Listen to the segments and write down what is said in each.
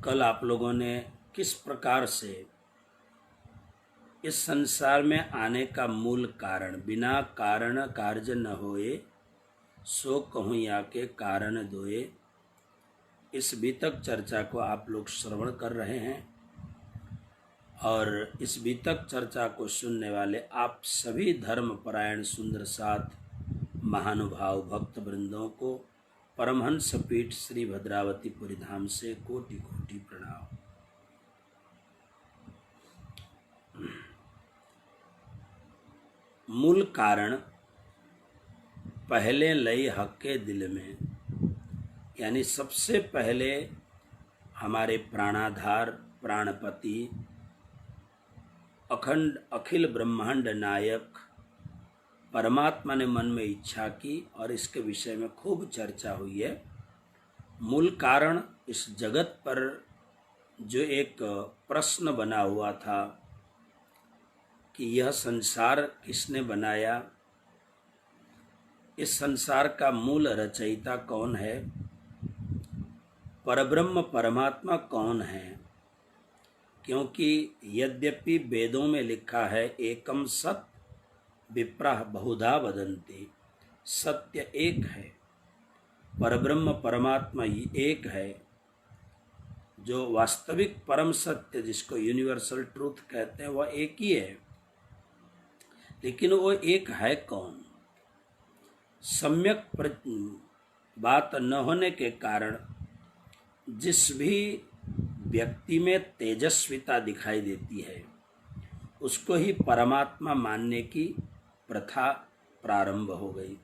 कल आप लोगों ने किस प्रकार से इस संसार में आने का मूल कारण, बिना कारण कार्य न होए सो कहूँ या के कारण दोए, इस बीतक चर्चा को आप लोग श्रवण कर रहे हैं। और इस बीतक चर्चा को सुनने वाले आप सभी धर्मपरायण सुंदर साथ महानुभाव भक्त वृंदों को परमहंस पीठ श्री भद्रावतीपुरी धाम से कोटि कोटि प्रणाम। मूल कारण पहले लई हक के दिल में, यानी सबसे पहले हमारे प्राणाधार प्राणपति अखंड अखिल ब्रह्मांड नायक परमात्मा ने मन में इच्छा की और इसके विषय में खूब चर्चा हुई है। मूल कारण इस जगत पर जो एक प्रश्न बना हुआ था कि यह संसार किसने बनाया, इस संसार का मूल रचयिता कौन है, परब्रह्म परमात्मा कौन है। क्योंकि यद्यपि वेदों में लिखा है एकम सत विप्राह बहुधा वदन्ति, सत्य एक है, परब्रह्म परमात्मा ही एक है, जो वास्तविक परम सत्य जिसको यूनिवर्सल ट्रूथ कहते हैं वह एक ही है। लेकिन वो एक है कौन? सम्यक बात न होने के कारण जिस भी व्यक्ति में तेजस्विता दिखाई देती है उसको ही परमात्मा मानने की प्रथा प्रारंभ हो गई।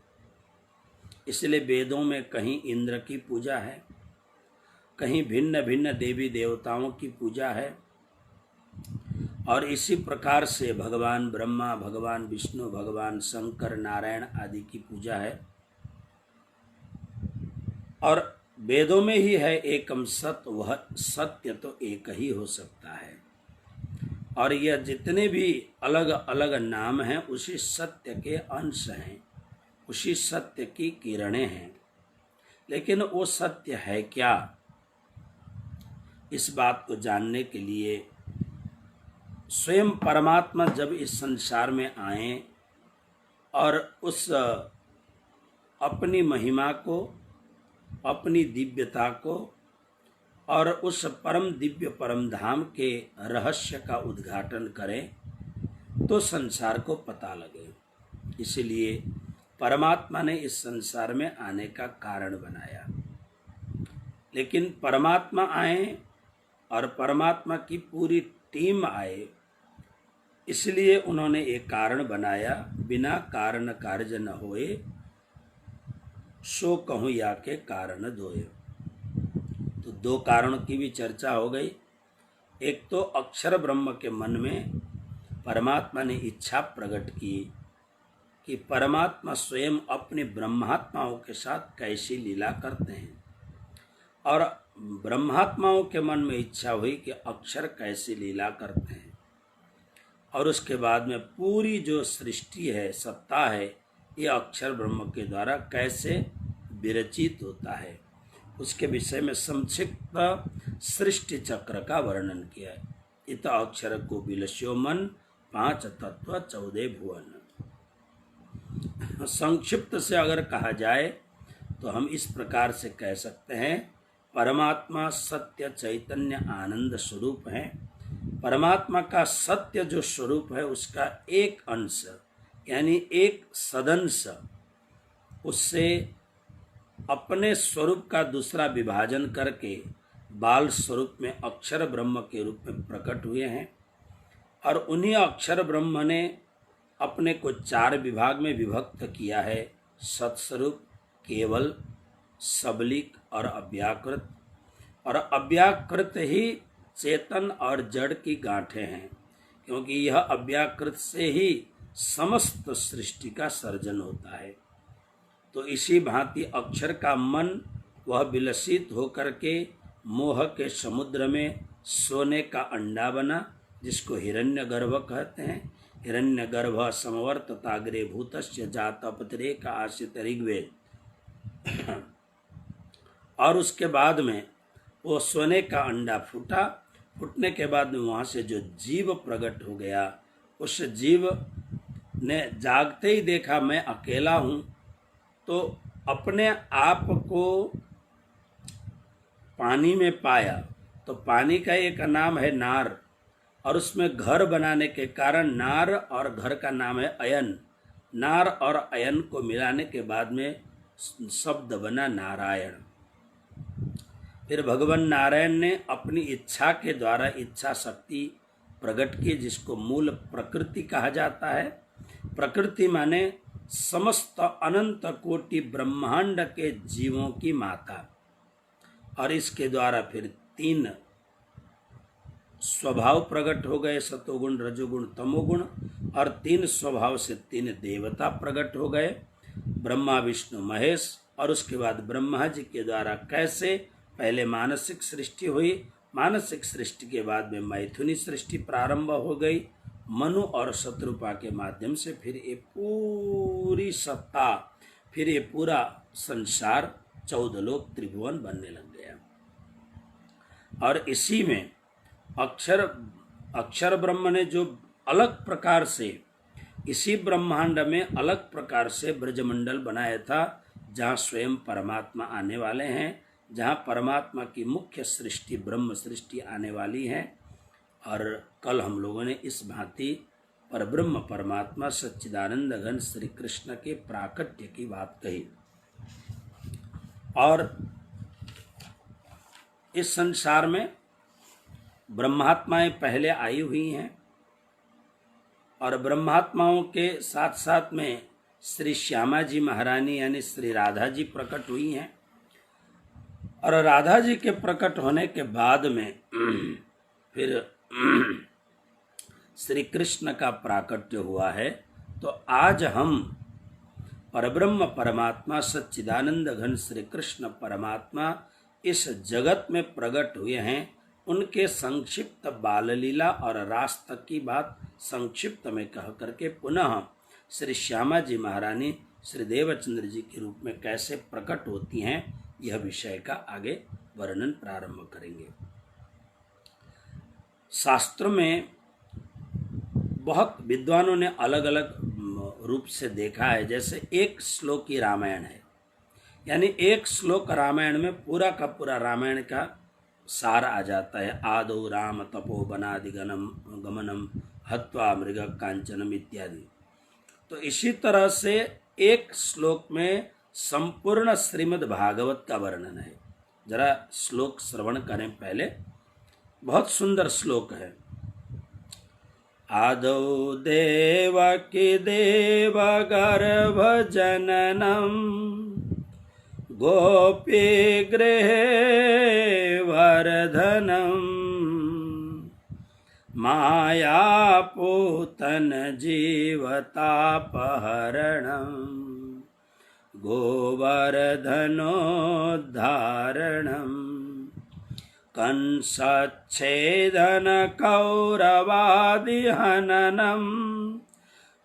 इसलिए वेदों में कहीं इंद्र की पूजा है, कहीं भिन्न भिन्न देवी देवताओं की पूजा है, और इसी प्रकार से भगवान ब्रह्मा, भगवान विष्णु, भगवान शंकर, नारायण आदि की पूजा है। और वेदों में ही है एकम सत, वह सत्य तो एक ही हो सकता है। और यह जितने भी अलग अलग नाम हैं उसी सत्य के अंश हैं, उसी सत्य की किरणें हैं। लेकिन वो सत्य है क्या, इस बात को जानने के लिए स्वयं परमात्मा जब इस संसार में आए और उस अपनी महिमा को, अपनी दिव्यता को और उस परम दिव्य परम धाम के रहस्य का उद्घाटन करें तो संसार को पता लगे। इसलिए परमात्मा ने इस संसार में आने का कारण बनाया। लेकिन परमात्मा आए और परमात्मा की पूरी टीम आए, इसलिए उन्होंने एक कारण बनाया, बिना कारण कार्य न होए सो कहूँ या के कारण दोए। तो दो कारणों की भी चर्चा हो गई। एक तो अक्षर ब्रह्म के मन में परमात्मा ने इच्छा प्रकट की कि परमात्मा स्वयं अपने ब्रह्मात्माओं के साथ कैसी लीला करते हैं, और ब्रह्मात्माओं के मन में इच्छा हुई कि अक्षर कैसी लीला करते हैं, और उसके बाद में पूरी जो सृष्टि है, सत्ता है, ये अक्षर ब्रह्म के द्वारा कैसे विरचित होता है, उसके विषय में संक्षिप्त सृष्टि चक्र का वर्णन किया है। इत अक्षर को विलस्यो मन, 5 तत्व 14 भुवन। संक्षिप्त से अगर कहा जाए तो हम इस प्रकार से कह सकते हैं, परमात्मा सत्य चैतन्य आनंद स्वरूप है। परमात्मा का सत्य जो स्वरूप है उसका एक अंश यानी एक सदंश उससे अपने स्वरूप का दूसरा विभाजन करके बाल स्वरूप में अक्षर ब्रह्म के रूप में प्रकट हुए हैं। और उन्हीं अक्षर ब्रह्म ने अपने को 4 विभाग में विभक्त किया है, सत्स्वरूप, केवल, सबलिक और अव्याकृत। और अव्याकृत ही चेतन और जड़ की गांठें हैं, क्योंकि यह अव्याकृत से ही समस्त सृष्टि का सर्जन होता है। तो इसी भांति अक्षर का मन वह विलसित होकर के मोह के समुद्र में सोने का अंडा बना, जिसको हिरण्यगर्भ कहते हैं। हिरण्यगर्भ समवर्तताग्रे भूतस्य जात अपत्रे का आश्रित ऋग्वेद। और उसके बाद में वो सोने का अंडा फूटा। फूटने के बाद में वहाँ से जो जीव प्रकट हो गया, उस जीव ने जागते ही देखा मैं अकेला हूँ, तो अपने आप को पानी में पाया। तो पानी का एक नाम है नार, और उसमें घर बनाने के कारण नार और घर का नाम है अयन। नार और अयन को मिलाने के बाद में शब्द बना नारायण। फिर भगवान नारायण ने अपनी इच्छा के द्वारा इच्छा शक्ति प्रकट की, जिसको मूल प्रकृति कहा जाता है। प्रकृति माने समस्त अनंत कोटि ब्रह्मांड के जीवों की माता। और इसके द्वारा फिर 3 स्वभाव प्रकट हो गए, सतोगुण रजोगुण तमोगुण, और 3 स्वभाव से 3 देवता प्रकट हो गए, ब्रह्मा विष्णु महेश। और उसके बाद ब्रह्मा जी के द्वारा कैसे पहले मानसिक सृष्टि हुई, मानसिक सृष्टि के बाद में मैथुनी सृष्टि प्रारंभ हो गई, मनु और शत्रुपा के माध्यम से फिर ये पूरी सत्ता, फिर ये पूरा संसार 14 लोक त्रिभुवन बनने लग गया। और इसी में अक्षर ब्रह्म ने जो अलग प्रकार से इसी ब्रह्मांड में अलग प्रकार से ब्रजमंडल बनाया था, जहाँ स्वयं परमात्मा आने वाले हैं, जहाँ परमात्मा की मुख्य सृष्टि ब्रह्म सृष्टि आने वाली है। और कल हम लोगों ने इस भांति परब्रह्म परमात्मा सच्चिदानंद घन श्री कृष्ण के प्राकट्य की बात कही। और इस संसार में ब्रह्मात्माएं पहले आई हुई हैं, और ब्रह्मात्माओं के साथ साथ में श्री श्यामा जी महारानी यानी श्री राधा जी प्रकट हुई हैं। और राधा जी के प्रकट होने के बाद में फिर श्री कृष्ण का प्राकट्य हुआ है। तो आज हम परब्रह्म परमात्मा सच्चिदानंद घन श्री कृष्ण परमात्मा इस जगत में प्रकट हुए हैं, उनके संक्षिप्त बाल लीला और रास तक की बात संक्षिप्त में कह करके पुनः श्री श्यामा जी महारानी श्री देवचंद्र जी के रूप में कैसे प्रकट होती हैं, यह विषय का आगे वर्णन प्रारंभ करेंगे। शास्त्र में बहुत विद्वानों ने अलग अलग रूप से देखा है। जैसे एक श्लोक की रामायण है, यानी एक श्लोक रामायण में पूरा का पूरा रामायण का सार आ जाता है। आदौ राम तपो वनादि गमनम हत्वा मृग कांचनम इत्यादि। तो इसी तरह से एक श्लोक में संपूर्ण श्रीमद् भागवत का वर्णन है। जरा श्लोक श्रवण करें पहले, बहुत सुंदर श्लोक है। आदौ देवकी देव गर्भ जननम गोपी गृहे वर्धनम मायापूतन जीवतापहरणम गोवर्धनोद्धारणम कंसच्छेदन कौरवादिहननम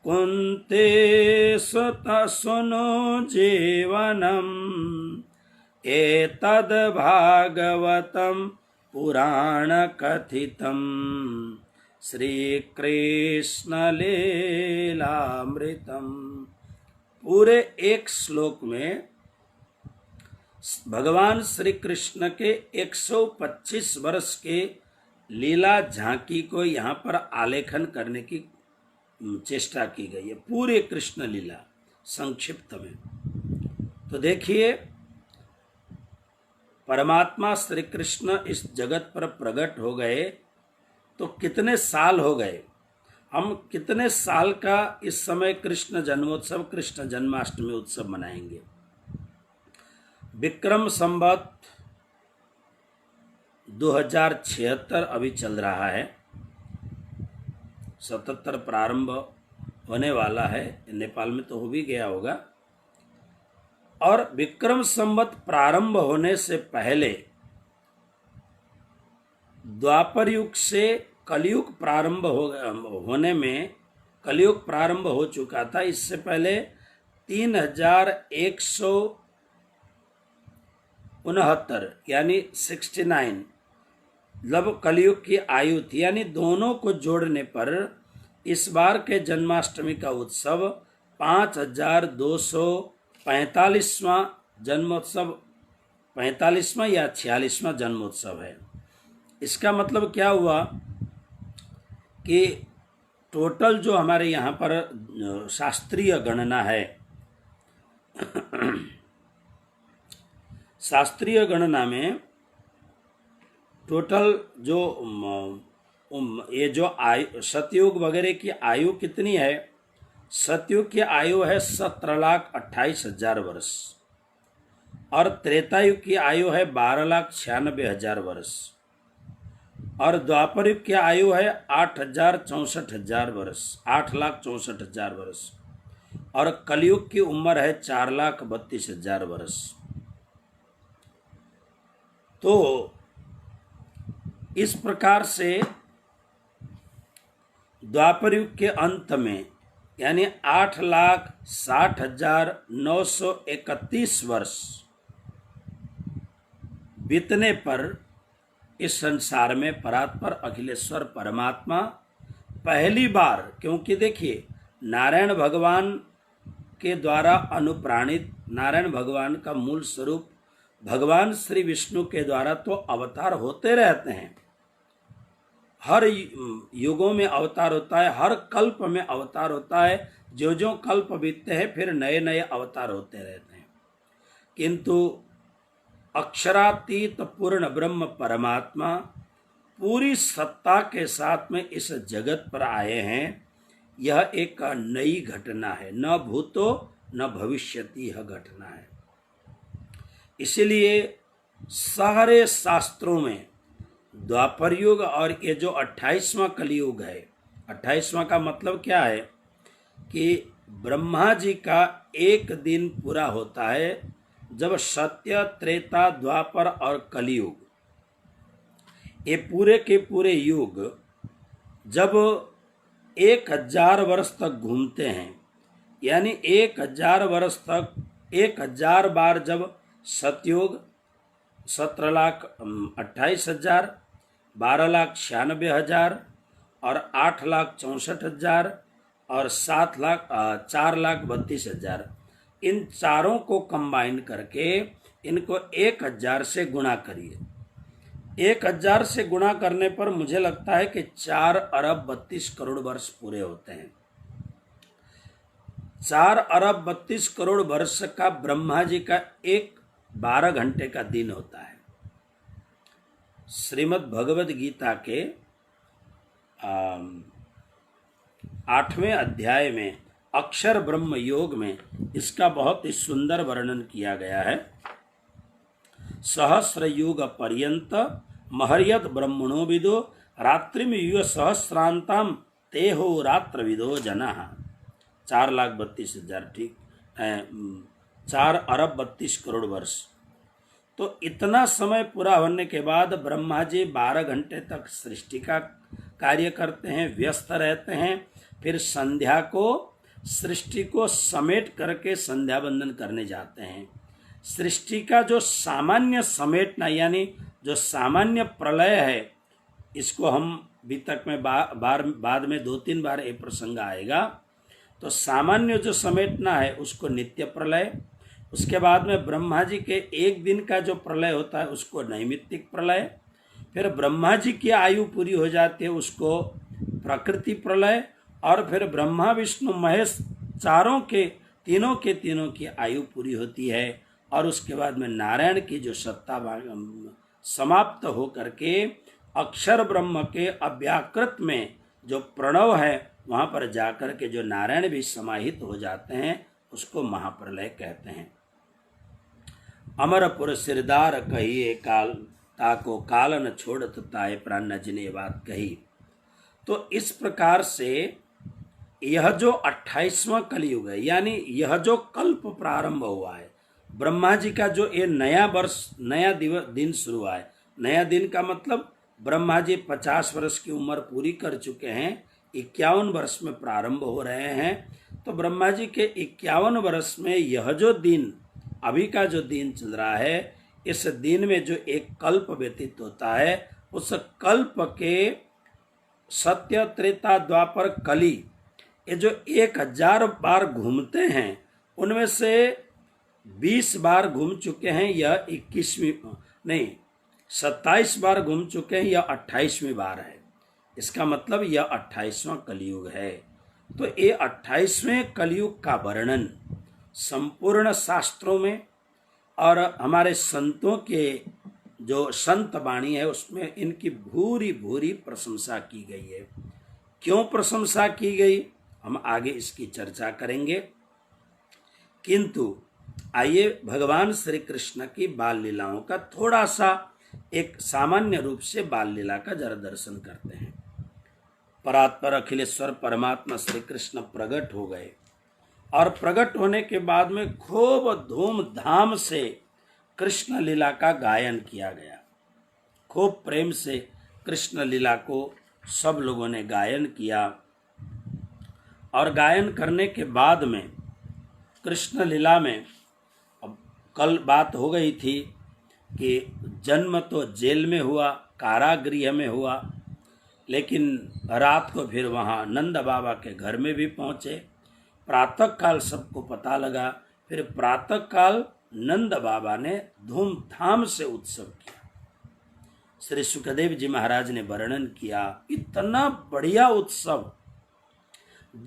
कुन्ती सुत सुनो जीवनम एतद् भागवतम पुराण कथितम श्री कृष्ण लीलामृतम। पूरे एक श्लोक में भगवान श्री कृष्ण के 125 वर्ष के लीला झांकी को यहाँ पर आलेखन करने की चेष्टा की गई है, पूरे कृष्ण लीला संक्षिप्त में। तो देखिए, परमात्मा श्री कृष्ण इस जगत पर प्रकट हो गए तो कितने साल हो गए। हम कितने साल का इस समय कृष्ण जन्मोत्सव, कृष्ण जन्माष्टमी उत्सव मनाएंगे। विक्रम संवत 2076 अभी चल रहा है, 77 प्रारंभ होने वाला है। नेपाल में तो हो भी गया होगा। और विक्रम संवत प्रारंभ होने से पहले द्वापर युग से कलयुग प्रारंभ होने में, कलयुग प्रारंभ हो चुका था। इससे पहले 3100 69 यानी 69 मतलब कलयुग की आयु थी। यानी दोनों को जोड़ने पर इस बार के जन्माष्टमी का उत्सव 5245वां जन्मोत्सव, 45वां या 46वां जन्मोत्सव है। इसका मतलब क्या हुआ कि टोटल जो हमारे यहाँ पर शास्त्रीय गणना है, शास्त्रीय गणना में टोटल जो ये जो आयु सतयुग वगैरह की आयु कितनी है, सतयुग की आयु है 17,28,000 वर्ष और त्रेतायुग की आयु है 12,96,000 वर्ष और द्वापर युग की आयु है 8,64,000 वर्ष, 8,64,000 वर्ष और कलयुग की उम्र है 4,32,000 वर्ष। तो इस प्रकार से द्वापर युग के अंत में यानी 8,60,931 वर्ष बीतने पर इस संसार में परात्पर अखिलेश्वर परमात्मा पहली बार, क्योंकि देखिए नारायण भगवान के द्वारा अनुप्राणित, नारायण भगवान का मूल स्वरूप भगवान श्री विष्णु के द्वारा तो अवतार होते रहते हैं, हर युगों में अवतार होता है, हर कल्प में अवतार होता है, जो जो कल्प बीतते हैं फिर नए नए अवतार होते रहते हैं। किंतु अक्षरातीत पूर्ण ब्रह्म परमात्मा पूरी सत्ता के साथ में इस जगत पर आए हैं। यह एक नई घटना है, न भूतो न भविष्यति यह घटना है। इसलिए सारे शास्त्रों में द्वापर युग और ये जो 28वां कलयुग है, 28वां का मतलब क्या है कि ब्रह्मा जी का एक दिन पूरा होता है जब सत्य, त्रेता, द्वापर और कलयुग ये पूरे के पूरे युग जब 1000 वर्ष तक घूमते हैं, यानी 1000 वर्ष तक 1000 बार जब सतयुग 17,28,000, 12,96,000 और 8,64,000 और 4,32,000 इन चारों को कंबाइन करके इनको 1000 से गुणा करिए। 1000 से गुणा करने पर मुझे लगता है कि 4 अरब 32 करोड़ वर्ष पूरे होते हैं। 4 अरब 32 करोड़ वर्ष का ब्रह्मा जी का एक 12 घंटे का दिन होता है। श्रीमद् भगवद गीता के 8वें अध्याय में अक्षर ब्रह्म योग में इसका बहुत ही सुंदर वर्णन किया गया है। सहस्र युग पर्यंत महर्यत ब्रह्मणो विदो रात्रिम युग सहस्रांतम तेहो रात्र विदो जना। 4,32,000, ठीक, 4 अरब 32 करोड़ वर्ष। तो इतना समय पूरा होने के बाद ब्रह्मा जी 12 घंटे तक सृष्टि का कार्य करते हैं, व्यस्त रहते हैं। फिर संध्या को, सृष्टि को समेट करके संध्या बंदन करने जाते हैं। सृष्टि का जो सामान्य समेटना यानी जो सामान्य प्रलय है, इसको हम अभी तक में बाद में 2-3 बार ये प्रसंग आएगा। तो सामान्य जो समेटना है उसको नित्य प्रलय, उसके बाद में ब्रह्मा जी के एक दिन का जो प्रलय होता है उसको नैमित्तिक प्रलय, फिर ब्रह्मा जी की आयु पूरी हो जाती है उसको प्रकृति प्रलय, और फिर ब्रह्मा विष्णु महेश चारों के तीनों की आयु पूरी होती है। और उसके बाद में नारायण की जो सत्ता समाप्त हो करके अक्षर ब्रह्म के अव्याकृत में जो प्रणव है वहाँ पर जाकर के जो नारायण भी समाहित हो जाते हैं उसको महाप्रलय कहते हैं। अमरपुर सिरदार कहिए काल ताको कालन छोड़त ताए प्राण जिने बात कही। तो इस प्रकार से यह जो 28वां कलयुग है, यानी यह जो कल्प प्रारंभ हुआ है, ब्रह्मा जी का जो ये नया वर्ष, नया दिन शुरू हुआ है। नया दिन का मतलब ब्रह्मा जी 50 वर्ष की उम्र पूरी कर चुके हैं, 51 वर्ष में प्रारंभ हो रहे हैं। तो ब्रह्मा जी के 51 वर्ष में यह जो दिन, अभी का जो दिन चल रहा है, इस दिन में जो एक कल्प व्यतीत होता है, उस कल्प के सत्य त्रेता द्वापर कली, ये जो 1000 बार घूमते हैं, उनमें से 20 बार घूम चुके हैं, यह 27 बार घूम चुके हैं, यह 28वीं बार है। इसका मतलब यह 28वां कलयुग है। तो ये 28वें कलयुग का वर्णन संपूर्ण शास्त्रों में और हमारे संतों के जो संत वाणी है उसमें इनकी भूरी भूरी प्रशंसा की गई है। क्यों प्रशंसा की गई, हम आगे इसकी चर्चा करेंगे। किंतु आइए भगवान श्री कृष्ण की बाल लीलाओं का थोड़ा सा एक सामान्य रूप से बाल लीला का जरा दर्शन करते हैं। परात्पर अखिलेश्वर परमात्मा श्री कृष्ण प्रकट हो गए और प्रकट होने के बाद में खूब धूमधाम से कृष्ण लीला का गायन किया गया। खूब प्रेम से कृष्ण लीला को सब लोगों ने गायन किया और गायन करने के बाद में कृष्ण लीला में, अब कल बात हो गई थी कि जन्म तो जेल में हुआ, कारागृह में हुआ, लेकिन रात को फिर वहाँ नंद बाबा के घर में भी पहुँचे। प्रातः काल सबको पता लगा, फिर प्रातः काल नंद बाबा ने धूमधाम से उत्सव किया। श्री सुखदेव जी महाराज ने वर्णन किया, इतना बढ़िया उत्सव।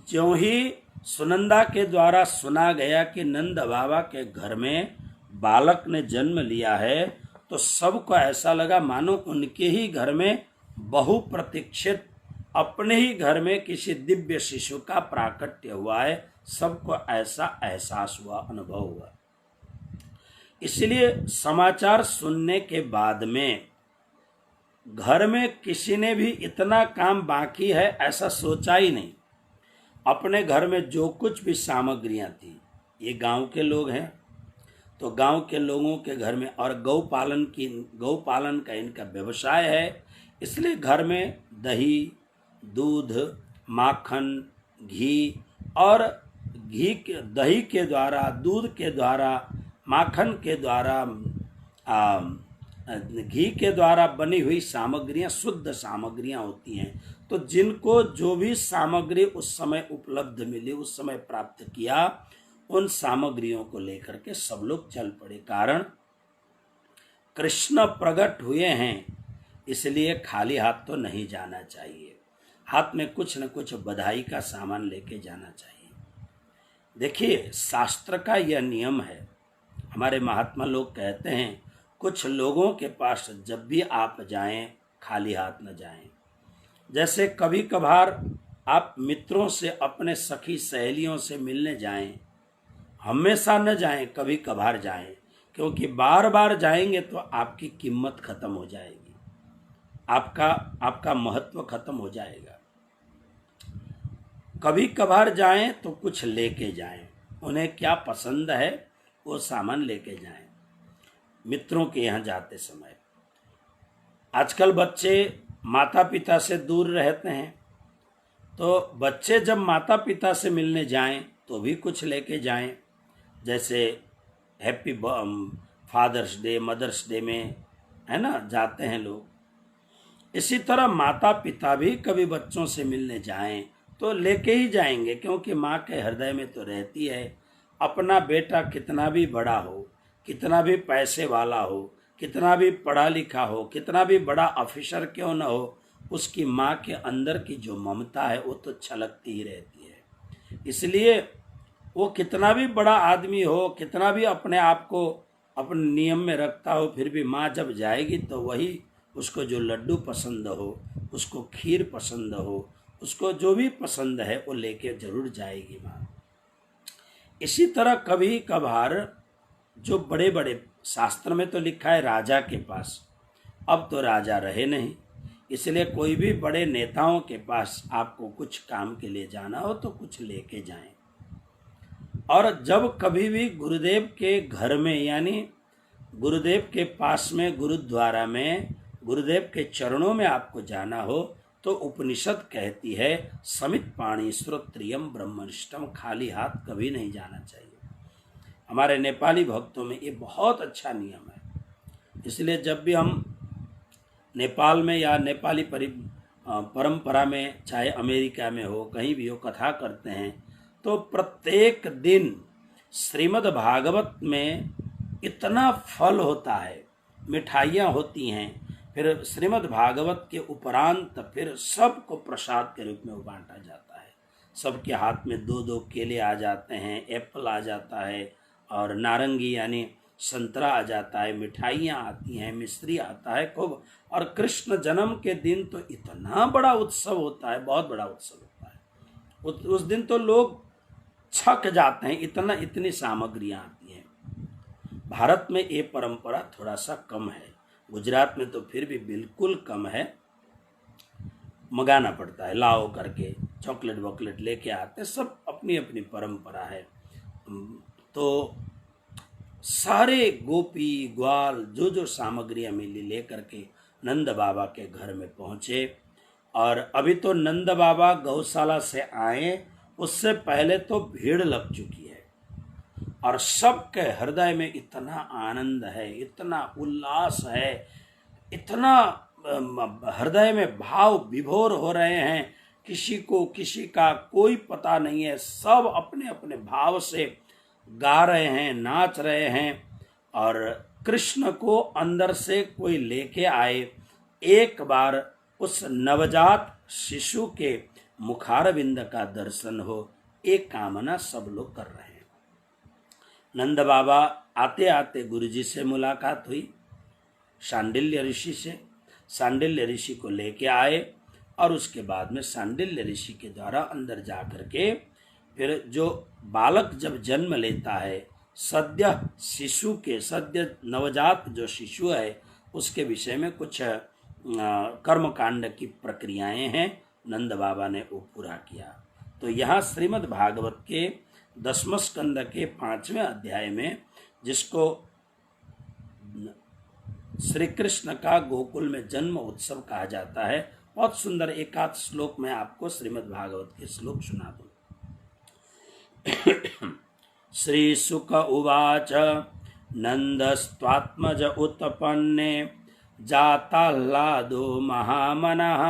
ज्यों ही सुनंदा के द्वारा सुना गया कि नंद बाबा के घर में बालक ने जन्म लिया है, तो सबको ऐसा लगा मानो उनके ही घर में बहुप्रतीक्षित अपने ही घर में किसी दिव्य शिशु का प्राकट्य हुआ है। सबको ऐसा एहसास हुआ, अनुभव हुआ। इसलिए समाचार सुनने के बाद में घर में किसी ने भी इतना काम बाकी है ऐसा सोचा ही नहीं। अपने घर में जो कुछ भी सामग्रियां थी, ये गांव के लोग हैं तो गांव के लोगों के घर में, और गौपालन का इनका व्यवसाय है, इसलिए घर में दही, दूध, माखन, घी और दही के द्वारा, दूध के द्वारा, माखन के द्वारा, घी के द्वारा बनी हुई सामग्रियां शुद्ध सामग्रियां होती हैं। तो जिनको जो भी सामग्री उस समय उपलब्ध मिली, उस समय प्राप्त किया, उन सामग्रियों को लेकर के सब लोग चल पड़े। कारण कृष्ण प्रकट हुए हैं, इसलिए खाली हाथ तो नहीं जाना चाहिए। हाथ में कुछ न कुछ बधाई का सामान लेके जाना चाहिए। देखिए, शास्त्र का यह नियम है। हमारे महात्मा लोग कहते हैं, कुछ लोगों के पास जब भी आप जाएं, खाली हाथ न जाएं। जैसे कभी कभार आप मित्रों से, अपने सखी सहेलियों से मिलने जाएं, हमेशा न जाएं, कभी कभार जाएं, क्योंकि बार बार जाएंगे तो आपकी कीमत खत्म हो जाएगी, आपका महत्व खत्म हो जाएगा। कभी कभार जाएं तो कुछ लेके जाएं, उन्हें क्या पसंद है वो सामान लेके जाएं मित्रों के यहाँ जाते समय। आजकल बच्चे माता पिता से दूर रहते हैं, तो बच्चे जब माता पिता से मिलने जाएं तो भी कुछ लेके जाएं। जैसे happy father's day, mother's day में, है ना, जाते हैं लोग। इसी तरह माता पिता भी कभी बच्चों से मिलने जाएं तो लेके ही जाएंगे, क्योंकि माँ के हृदय में तो रहती है। अपना बेटा कितना भी बड़ा हो, कितना भी पैसे वाला हो, कितना भी पढ़ा लिखा हो, कितना भी बड़ा ऑफिसर क्यों न हो, उसकी माँ के अंदर की जो ममता है वो तो छलकती ही रहती है। इसलिए वो कितना भी बड़ा आदमी हो, कितना भी अपने आप को अपने नियम में रखता हो, फिर भी माँ जब जाएगी तो वही उसको जो लड्डू पसंद हो, उसको खीर पसंद हो, उसको जो भी पसंद है वो लेके जरूर जाएगी माँ। इसी तरह कभी कभार जो बड़े बड़े, शास्त्र में तो लिखा है राजा के पास, अब तो राजा रहे नहीं, इसलिए कोई भी बड़े नेताओं के पास आपको कुछ काम के लिए जाना हो तो कुछ लेके जाएं। और जब कभी भी गुरुदेव के घर में, यानी गुरुदेव के पास में, गुरुद्वारा में, गुरुदेव के चरणों में आपको जाना हो तो उपनिषद कहती है, समित पाणी श्रोत्रियम ब्रह्मनिष्ठम, खाली हाथ कभी नहीं जाना चाहिए। हमारे नेपाली भक्तों में ये बहुत अच्छा नियम है। इसलिए जब भी हम नेपाल में या नेपाली परंपरा में, चाहे अमेरिका में हो, कहीं भी हो, कथा करते हैं तो प्रत्येक दिन श्रीमद् भागवत में इतना फल होता है, मिठाइयाँ होती हैं, फिर श्रीमद् भागवत के उपरांत फिर सबको प्रसाद के रूप में बांटा जाता है। सबके हाथ में 2-2 केले आ जाते हैं, एप्पल आ जाता है और नारंगी यानी संतरा आ जाता है, मिठाइयाँ आती हैं, मिश्री आता है खूब। और कृष्ण जन्म के दिन तो इतना बड़ा उत्सव होता है, बहुत बड़ा उत्सव होता है। उस दिन तो लोग छक जाते हैं, इतनी सामग्रियाँ आती हैं। भारत में ये परंपरा थोड़ा सा कम है, गुजरात में तो फिर भी बिल्कुल कम है, मंगाना पड़ता है, लाओ करके चॉकलेट वॉकलेट लेके आते, सब अपनी अपनी परंपरा है। तो सारे गोपी ग्वाल जो सामग्रियाँ मिली लेकर के नंद बाबा के घर में पहुँचे। और अभी तो नंद बाबा गौशाला से आए, उससे पहले तो भीड़ लग चुकी है और सबके हृदय में इतना आनंद है, इतना उल्लास है, इतना हृदय में भाव विभोर हो रहे हैं, किसी को किसी का कोई पता नहीं है, सब अपने अपने भाव से गा रहे हैं, नाच रहे हैं। और कृष्ण को अंदर से कोई लेके आए, एक बार उस नवजात शिशु के मुखारविंद का दर्शन हो, एक कामना सब लोग कर रहे हैं। नंद बाबा आते आते गुरुजी से मुलाकात हुई, शांडिल्य ऋषि से। शांडिल्य ऋषि को लेके आए और उसके बाद में शांडिल्य ऋषि के द्वारा अंदर जा कर के फिर जो बालक जब जन्म लेता है, सद्य शिशु के, सद्य नवजात जो शिशु है, उसके विषय में कुछ कर्मकांड की प्रक्रियाएं हैं, नंद बाबा ने वो पूरा किया। तो यहाँ श्रीमद् भागवत के 10वें स्कंद के 5वें अध्याय में, जिसको श्री कृष्ण का गोकुल में जन्म उत्सव कहा जाता है, बहुत सुंदर एकाध श्लोक में आपको श्रीमद् भागवत के श्लोक सुना दूं। श्री शुक उवाच नंदस्त्वात्मज उत्पन्ने जाताह्लादो महामनः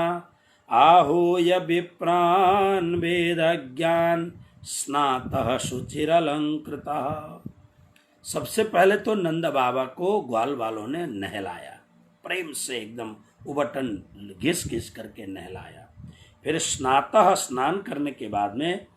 आहूय विप्रान् वेदज्ञान स्नातः शुचिरलंकृतः। सबसे पहले तो नंद बाबा को ग्वाल वालों ने नहलाया, प्रेम से एकदम उबटन घिस घिस करके नहलाया। फिर स्नातः, स्नान करने के बाद में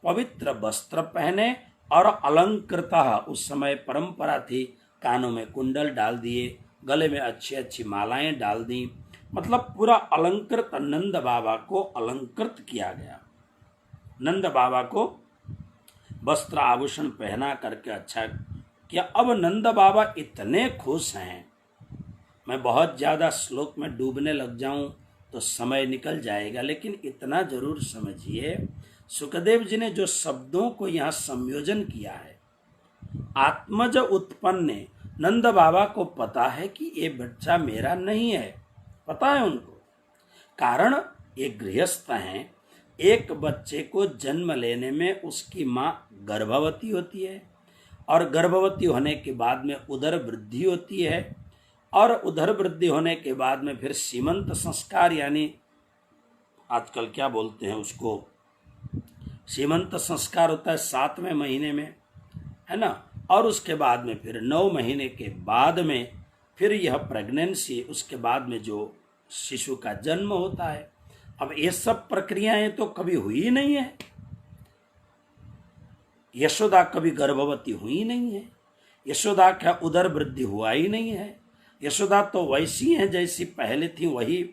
पवित्र वस्त्र पहने और अलंकृतः, उस समय परंपरा थी, कानों में कुंडल डाल दिए, गले में अच्छी अच्छी मालाएं डाल दी, मतलब पूरा अलंकृत नंद बाबा को अलंकृत किया गया। नंद बाबा को वस्त्र आभूषण पहना करके अच्छा किया। अब नंद बाबा इतने खुश हैं, मैं बहुत ज़्यादा श्लोक में डूबने लग जाऊं तो समय निकल जाएगा, लेकिन इतना जरूर समझिए, सुखदेव जी ने जो शब्दों को यहाँ संयोजन किया है, आत्मज उत्पन्न, नंद बाबा को पता है कि ये बच्चा मेरा नहीं है, पता है उनको। कारण ये गृहस्थ हैं, एक बच्चे को जन्म लेने में उसकी माँ गर्भवती होती है और गर्भवती होने के बाद में उदर वृद्धि होती है और उदर वृद्धि होने के बाद में फिर सीमंत संस्कार, यानी आजकल क्या बोलते हैं उसको, सीमंत संस्कार होता है 7वें महीने में, है ना। और उसके बाद में फिर 9 महीने के बाद में फिर यह प्रेगनेंसी, उसके बाद में जो शिशु का जन्म होता है। अब ये सब प्रक्रियाएं तो कभी हुई नहीं है, यशोदा कभी गर्भवती हुई नहीं है, यशोदा का उदर वृद्धि हुआ ही नहीं है। यशोदा तो वैसी हैं जैसी पहले थी, वही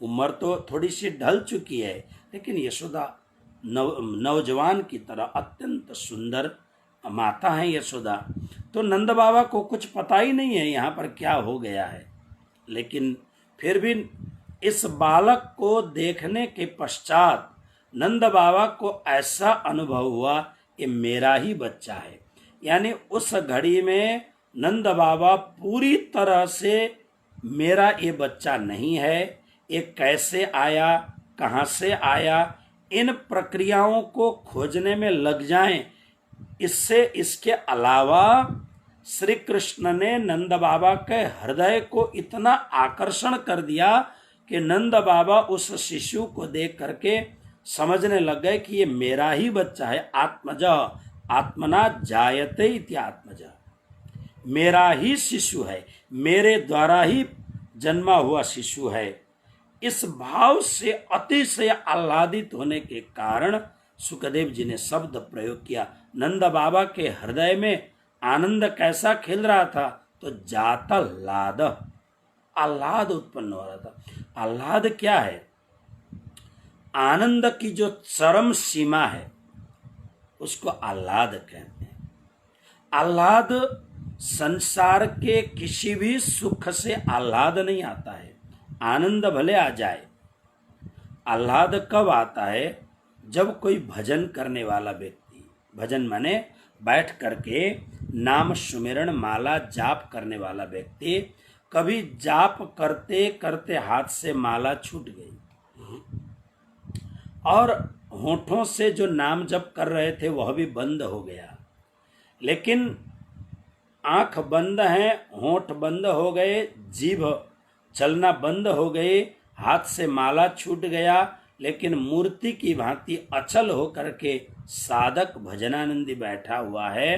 उम्र तो थोड़ी सी ढल चुकी है, लेकिन यशोदा नौजवान की तरह अत्यंत सुंदर माता है यशोदा। तो नंद बाबा को कुछ पता ही नहीं है यहाँ पर क्या हो गया है, लेकिन फिर भी इस बालक को देखने के पश्चात नंद बाबा को ऐसा अनुभव हुआ कि मेरा ही बच्चा है। यानी उस घड़ी में नंद बाबा पूरी तरह से मेरा ये बच्चा नहीं है, ये कैसे आया, कहाँ से आया, इन प्रक्रियाओं को खोजने में लग जाएं। इससे इसके अलावा श्री कृष्ण ने नंद बाबा के हृदय को इतना आकर्षण कर दिया कि नंद बाबा उस शिशु को देख करके समझने लग गए कि ये मेरा ही बच्चा है। आत्मज आत्मना जायते इति आत्मज, मेरा ही शिशु है, मेरे द्वारा ही जन्मा हुआ शिशु है। इस भाव से अतिशय आह्लादित होने के कारण सुखदेव जी ने शब्द प्रयोग किया। नंद बाबा के हृदय में आनंद कैसा खेल रहा था, तो जातल्लाद, आह्लाद उत्पन्न हो रहा था। आह्लाद क्या है? आनंद की जो चरम सीमा है उसको आह्लाद कहते हैं। आह्लाद संसार के किसी भी सुख से आह्लाद नहीं आता है। आनंद भले आ जाए, आह्लाद कब आता है? जब कोई भजन करने वाला व्यक्ति, भजन माने बैठ करके नाम सुमिरन माला जाप करने वाला व्यक्ति, कभी जाप करते करते हाथ से माला छूट गई और होठों से जो नाम जप कर रहे थे वह भी बंद हो गया, लेकिन आंख बंद है, होठ बंद हो गए, जीभ चलना बंद हो गई, हाथ से माला छूट गया, लेकिन मूर्ति की भांति अचल होकर के साधक भजनानंदी बैठा हुआ है।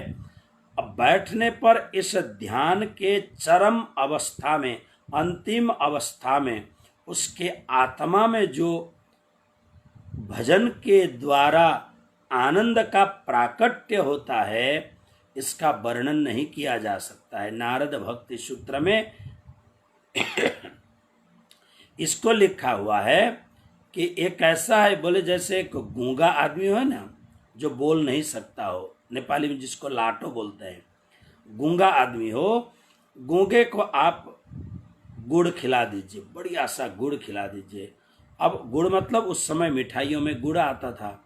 अब बैठने पर इस ध्यान के चरम अवस्था में, अंतिम अवस्था में, उसके आत्मा में जो भजन के द्वारा आनंद का प्राकट्य होता है, इसका वर्णन नहीं किया जा सकता है। नारद भक्ति सूत्र में इसको लिखा हुआ है कि एक ऐसा है, बोले जैसे एक गूंगा आदमी हो ना, जो बोल नहीं सकता हो, नेपाली में जिसको लाटो बोलते हैं, गूंगा आदमी हो, गूंगे को आप गुड़ खिला दीजिए, बढ़िया सा गुड़ खिला दीजिए। अब गुड़ मतलब उस समय मिठाइयों में गुड़ आता था,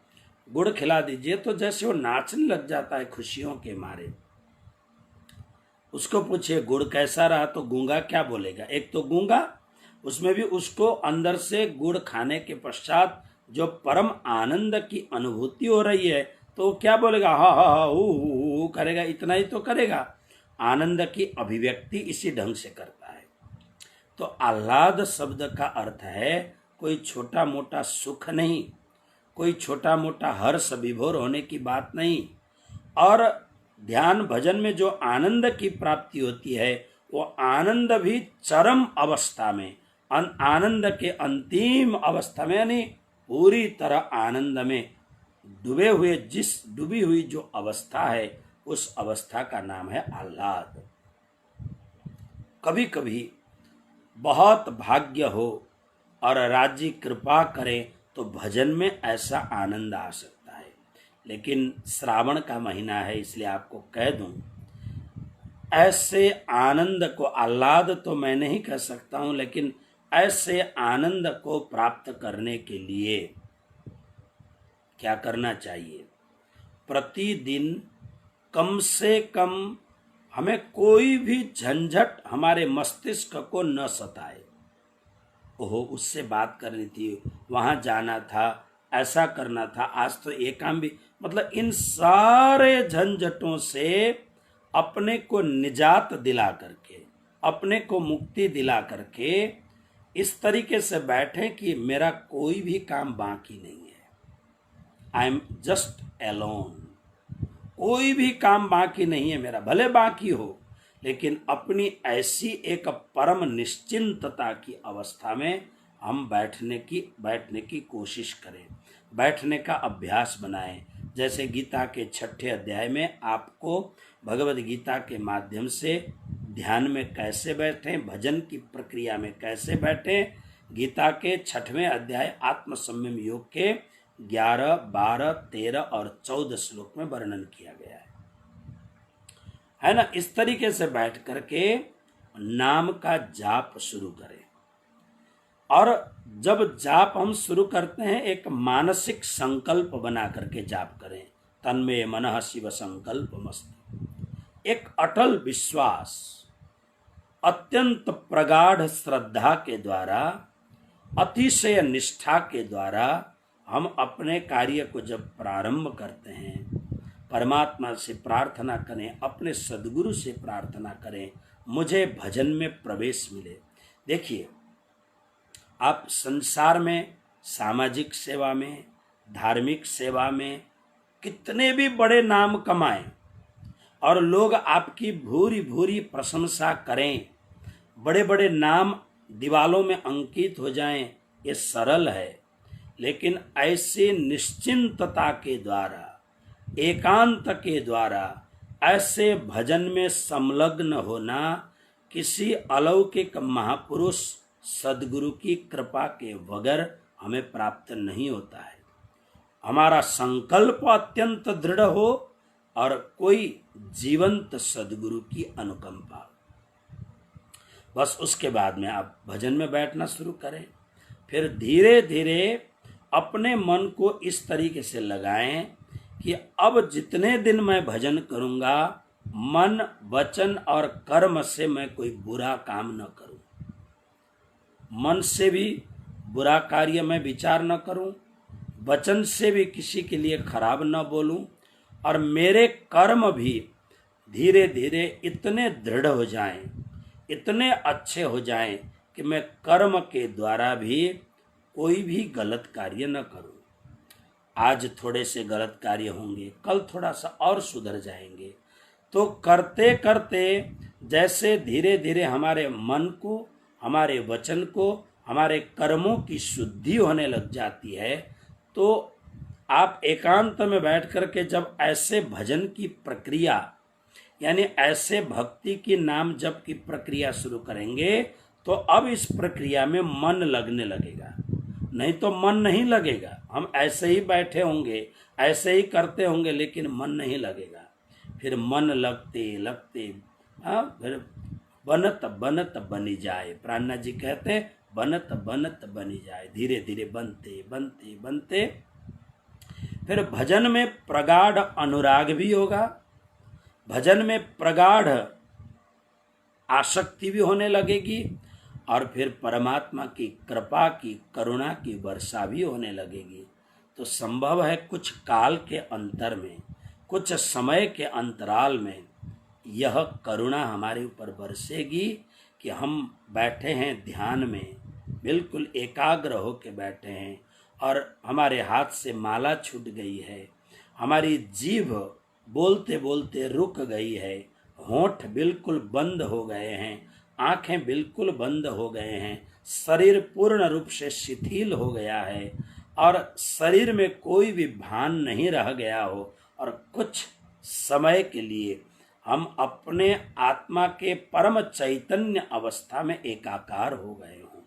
गुड़ खिला दीजिए तो जैसे वो नाचने लग जाता है खुशियों के मारे। उसको पूछिए गुड़ कैसा रहा, तो गूंगा क्या बोलेगा? एक तो गूंगा, उसमें भी उसको अंदर से गुड़ खाने के पश्चात जो परम आनंद की अनुभूति हो रही है, तो क्या बोलेगा? हा हा हा हु करेगा, इतना ही तो करेगा। आनंद की अभिव्यक्ति इसी ढंग से करता है। तो आह्लाद शब्द का अर्थ है कोई छोटा मोटा सुख नहीं, कोई छोटा मोटा हर्ष विभोर होने की बात नहीं। और ध्यान भजन में जो आनंद की प्राप्ति होती है, वो आनंद भी चरम अवस्था में, आनंद के अंतिम अवस्था में, यानी पूरी तरह आनंद में डूबी हुई जो अवस्था है, उस अवस्था का नाम है आह्लाद। कभी कभी बहुत भाग्य हो और राज्य कृपा करे तो भजन में ऐसा आनंद आ सकता है, लेकिन श्रावण का महीना है इसलिए आपको कह दूं, ऐसे आनंद को, आह्लाद तो मैं नहीं कह सकता हूं, लेकिन ऐसे आनंद को प्राप्त करने के लिए क्या करना चाहिए? प्रतिदिन कम से कम हमें कोई भी झंझट हमारे मस्तिष्क को न सताए। ओहो, उससे बात करनी थी, वहाँ जाना था, ऐसा करना था, आज तो ये काम भी, मतलब इन सारे झंझटों से अपने को निजात दिला करके, अपने को मुक्ति दिला करके इस तरीके से बैठें कि मेरा कोई भी काम बाकी नहीं है, आई एम जस्ट एलोन, कोई भी काम बाकी नहीं है मेरा, भले बाकी हो, लेकिन अपनी ऐसी एक परम निश्चिंतता की अवस्था में हम बैठने की कोशिश करें, बैठने का अभ्यास बनाएं। जैसे गीता के 6ठे अध्याय में आपको भगवद गीता के माध्यम से ध्यान में कैसे बैठें, भजन की प्रक्रिया में कैसे बैठें, गीता के 6वें अध्याय आत्म संयम योग के 11, 12, 13 और 14 श्लोक में वर्णन किया गया है ना। इस तरीके से बैठ करके नाम का जाप शुरू करें, और जब जाप हम शुरू करते हैं एक मानसिक संकल्प बना करके जाप करें। तन्मे मनः शिव संकल्पमस्तु, एक अटल विश्वास, अत्यंत प्रगाढ़ श्रद्धा के द्वारा, अतिशय निष्ठा के द्वारा हम अपने कार्य को जब प्रारंभ करते हैं परमात्मा से प्रार्थना करें, अपने सद्गुरु से प्रार्थना करें, मुझे भजन में प्रवेश मिले। देखिए, आप संसार में सामाजिक सेवा में, धार्मिक सेवा में कितने भी बड़े नाम कमाएं और लोग आपकी भूरी भूरी प्रशंसा करें, बड़े बड़े नाम दीवालों में अंकित हो जाएं, ये सरल है। लेकिन ऐसे निश्चिंतता के द्वारा, एकांत के द्वारा ऐसे भजन में संलग्न होना किसी अलौकिक महापुरुष सद्गुरु की कृपा के बगैर हमें प्राप्त नहीं होता है। हमारा संकल्प अत्यंत दृढ़ हो और कोई जीवंत सद्गुरु की अनुकंपा, बस उसके बाद में आप भजन में बैठना शुरू करें। फिर धीरे धीरे अपने मन को इस तरीके से लगाएं कि अब जितने दिन मैं भजन करूंगा, मन, वचन और कर्म से मैं कोई बुरा काम न करूं, मन से भी बुरा कार्य में विचार न करूं, वचन से भी किसी के लिए खराब न बोलूं, और मेरे कर्म भी धीरे धीरे इतने दृढ़ हो जाएं, इतने अच्छे हो जाएं कि मैं कर्म के द्वारा भी कोई भी गलत कार्य न करूं। आज थोड़े से गलत कार्य होंगे, कल थोड़ा सा और सुधर जाएंगे। तो करते करते जैसे धीरे धीरे हमारे मन को, हमारे वचन को, हमारे कर्मों की शुद्धि होने लग जाती है, तो आप एकांत में बैठ कर के जब ऐसे भजन की प्रक्रिया, यानी ऐसे भक्ति की नाम जप की प्रक्रिया शुरू करेंगे, तो अब इस प्रक्रिया में मन लगने लगेगा। नहीं तो मन नहीं लगेगा, हम ऐसे ही बैठे होंगे, ऐसे ही करते होंगे, लेकिन मन नहीं लगेगा। फिर मन लगते लगते फिर बनत बनत बनी जाए। प्राणनाथ जी कहते बनत बनत बनी जाए, धीरे धीरे बनते बनते बनते फिर भजन में प्रगाढ़ अनुराग भी होगा, भजन में प्रगाढ़ आसक्ति भी होने लगेगी, और फिर परमात्मा की कृपा की, करुणा की वर्षा भी होने लगेगी। तो संभव है कुछ काल के अंतर में, कुछ समय के अंतराल में यह करुणा हमारे ऊपर बरसेगी कि हम बैठे हैं ध्यान में, बिल्कुल एकाग्र होकर बैठे हैं, और हमारे हाथ से माला छूट गई है, हमारी जीभ बोलते बोलते रुक गई है, होंठ बिल्कुल बंद हो गए हैं, आंखें बिल्कुल बंद हो गए हैं, शरीर पूर्ण रूप से शिथिल हो गया है, और शरीर में कोई भी भान नहीं रह गया हो, और कुछ समय के लिए हम अपने आत्मा के परम चैतन्य अवस्था में एकाकार हो गए हों,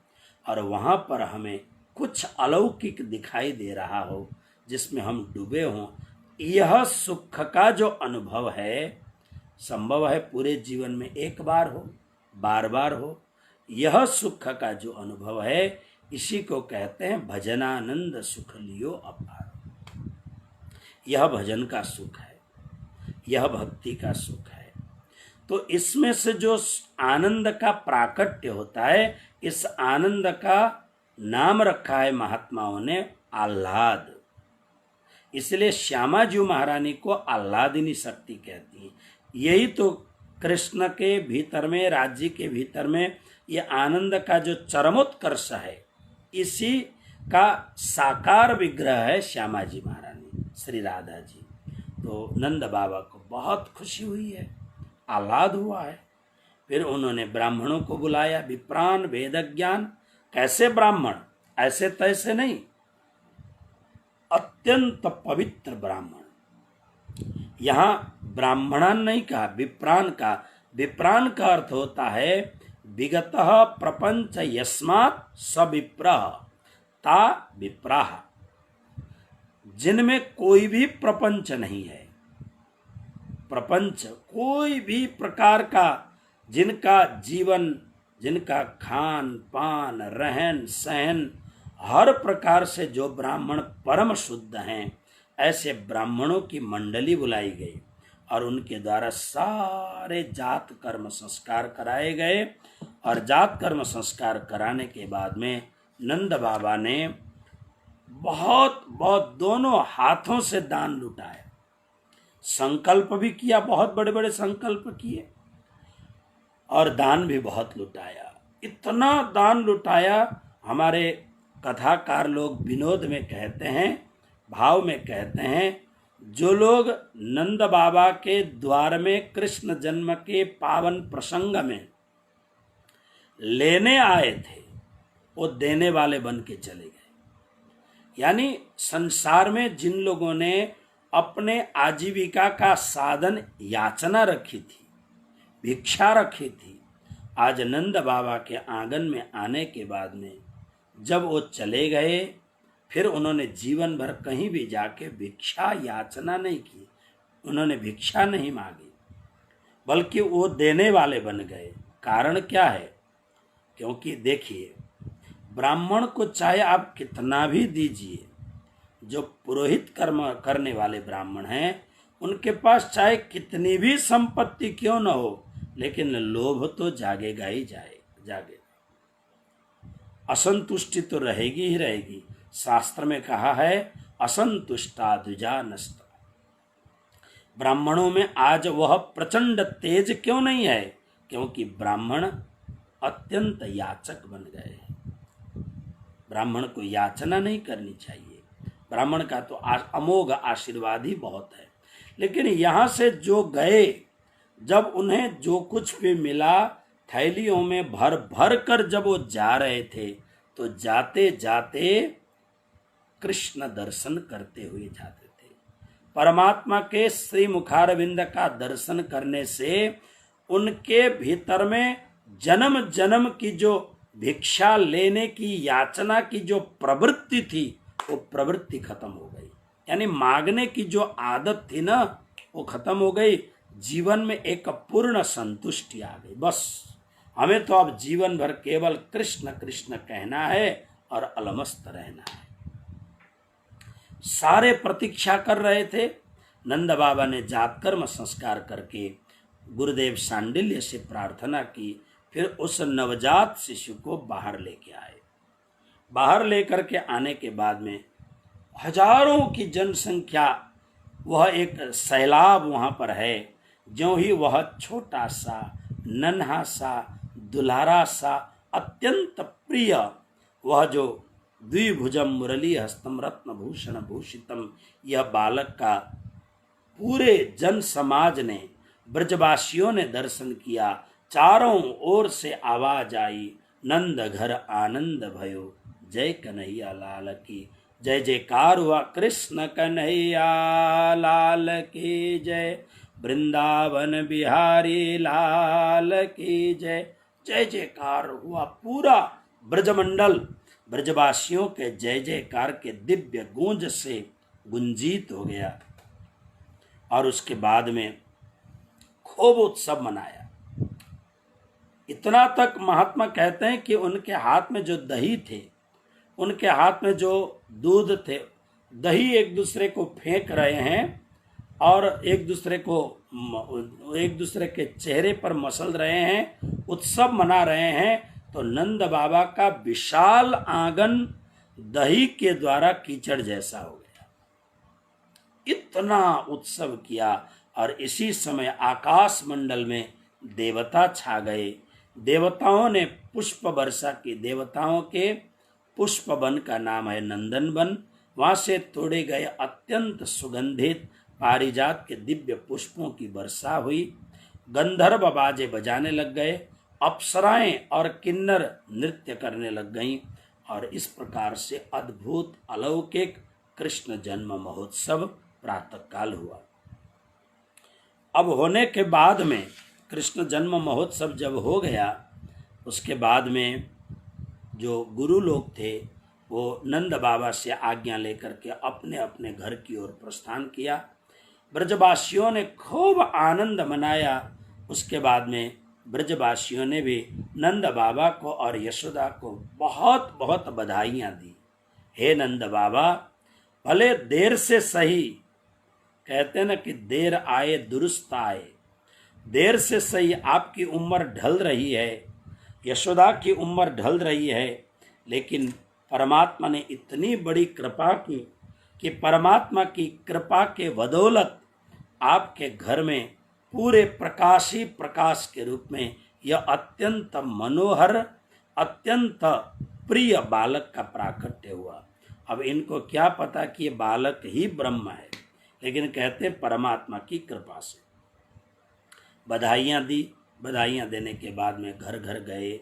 और वहाँ पर हमें कुछ अलौकिक दिखाई दे रहा हो जिसमें हम डूबे हों। यह सुख का जो अनुभव है, संभव है पूरे जीवन में एक बार हो, बार बार हो। यह सुख का जो अनुभव है, इसी को कहते हैं भजनानंद सुख लियो अपार। यह भजन का सुख है, यह भक्ति का सुख है। तो इसमें से जो आनंद का प्राकट्य होता है, इस आनंद का नाम रखा है महात्माओं ने आह्लाद। इसलिए श्यामा जी महारानी को आह्लादिनी शक्ति कहती हैं। यही तो कृष्ण के भीतर में, राज्य के भीतर में ये आनंद का जो चरमोत्कर्ष है, इसी का साकार विग्रह है श्यामा जी महारानी, श्री राधा जी। तो नंद बाबा को बहुत खुशी हुई है, आह्लाद हुआ है। फिर उन्होंने ब्राह्मणों को बुलाया, विप्रान वेद ज्ञान। कैसे ब्राह्मण? ऐसे तैसे नहीं, अत्यंत पवित्र ब्राह्मण। यहाँ ब्राह्मणान नहीं कहा, विप्रान का। विप्रान का अर्थ होता है विगतः प्रपंच यस्मात् स विप्रः ता विप्राः, जिनमें कोई भी प्रपंच नहीं है। प्रपंच कोई भी प्रकार का, जिनका जीवन, जिनका खान पान रहन सहन हर प्रकार से जो ब्राह्मण परम शुद्ध हैं, ऐसे ब्राह्मणों की मंडली बुलाई गई और उनके द्वारा सारे जात कर्म संस्कार कराए गए। और जात कर्म संस्कार कराने के बाद में नंद बाबा ने बहुत बहुत दोनों हाथों से दान लुटाए। संकल्प भी किया, बहुत बड़े बड़े संकल्प किए, और दान भी बहुत लुटाया। इतना दान लुटाया, हमारे कथाकार लोग विनोद में कहते हैं, भाव में कहते हैं, जो लोग नंद बाबा के द्वार में कृष्ण जन्म के पावन प्रसंग में लेने आए थे, वो देने वाले बन के चले गए। यानी संसार में जिन लोगों ने अपने आजीविका का साधन याचना रखी थी, भिक्षा रखी थी, आज नंद बाबा के आंगन में आने के बाद में जब वो चले गए, फिर उन्होंने जीवन भर कहीं भी जाके भिक्षा याचना नहीं की, उन्होंने भिक्षा नहीं मांगी, बल्कि वो देने वाले बन गए। कारण क्या है? क्योंकि देखिए, ब्राह्मण को चाहे आप कितना भी दीजिए, जो पुरोहित कर्म करने वाले ब्राह्मण हैं, उनके पास चाहे कितनी भी संपत्ति क्यों न हो, लेकिन लोभ तो जागेगा ही जागेगा, असंतुष्टि तो रहेगी ही रहेगी। शास्त्र में कहा है, असंतुष्टा द्विजा नष्टा। ब्राह्मणों में आज वह प्रचंड तेज क्यों नहीं है? क्योंकि ब्राह्मण अत्यंत याचक बन गए हैं। ब्राह्मण को याचना नहीं करनी चाहिए, ब्राह्मण का तो अमोघ आशीर्वाद ही बहुत है। लेकिन यहाँ से जो गए, जब उन्हें जो कुछ भी मिला, थैलियों में भर भर कर जब वो जा रहे थे, तो जाते जाते कृष्ण दर्शन करते हुए जाते थे। परमात्मा के श्री मुखारविंद का दर्शन करने से उनके भीतर में जन्म जन्म की जो भिक्षा लेने की, याचना की जो प्रवृत्ति थी, वो प्रवृत्ति खत्म हो गई। यानी मांगने की जो आदत थी ना, वो खत्म हो गई। जीवन में एक पूर्ण संतुष्टि आ गई। बस हमें तो अब जीवन भर केवल कृष्ण कृष्ण कहना है और अलमस्त रहना है। सारे प्रतीक्षा कर रहे थे। नंद बाबा ने जात कर्म संस्कार करके गुरुदेव सांडिल्य से प्रार्थना की, फिर उस नवजात शिशु को बाहर लेके आए। बाहर लेकर के आने के बाद में हजारों की जनसंख्या, वह एक सैलाब वहाँ पर है। ज्यों ही वह छोटा सा, नन्हा सा, दुलारा सा, अत्यंत प्रिय, वह जो द्विभुजम मुरली हस्तम रत्न भूषण भूषितम, यह बालक का पूरे जन समाज ने, ब्रजवासियों ने दर्शन किया। चारों ओर से आवाज आई, नंद घर आनंद भयो, जय कन्हैया लाल की जय। जयकार हुआ, कृष्ण कन्हैया लाल की जय, वृंदावन बिहारी लाल की जय। जय जयकार हुआ। पूरा ब्रजमंडल ब्रजवासियों के जय जयकार के दिव्य गूंज से गुंजित हो गया। और उसके बाद में खूब उत्सव मनाया। इतना तक महात्मा कहते हैं कि उनके हाथ में जो दही थे, उनके हाथ में जो दूध थे, दही एक दूसरे को फेंक रहे हैं और एक दूसरे के चेहरे पर मसल रहे हैं, उत्सव मना रहे हैं। तो नंद बाबा का विशाल आंगन दही के द्वारा कीचड़ जैसा हो गया। इतना उत्सव किया। और इसी समय आकाश मंडल में देवता छा गए। देवताओं ने पुष्प वर्षा की। देवताओं के पुष्प वन का नाम है नंदन वन। वहां से तोड़े गए अत्यंत सुगंधित पारिजात के दिव्य पुष्पों की वर्षा हुई। गंधर्व बाजे बजाने लग गए, अप्सराएं और किन्नर नृत्य करने लग गईं। और इस प्रकार से अद्भुत अलौकिक कृष्ण जन्म महोत्सव प्रातःकाल हुआ। अब होने के बाद में कृष्ण जन्म महोत्सव जब हो गया, उसके बाद में जो गुरु लोग थे वो नंद बाबा से आज्ञा लेकर के अपने अपने घर की ओर प्रस्थान किया। ब्रजवासियों ने खूब आनंद मनाया। उसके बाद में ब्रजवासियों ने भी नंद बाबा को और यशोदा को बहुत बहुत बधाइयाँ दी। हे नंद बाबा, भले देर से सही, कहते हैं ना कि देर आए दुरुस्त आए, देर से सही आपकी उम्र ढल रही है, यशोदा की उम्र ढल रही है, लेकिन परमात्मा ने इतनी बड़ी कृपा की कि परमात्मा की कृपा के बदौलत आपके घर में पूरे प्रकाशी प्रकाश के रूप में यह अत्यंत मनोहर, अत्यंत प्रिय बालक का प्राकट्य हुआ। अब इनको क्या पता कि ये बालक ही ब्रह्म है, लेकिन कहते परमात्मा की कृपा से। बधाइयाँ दी, बधाइयाँ देने के बाद में घर घर गए।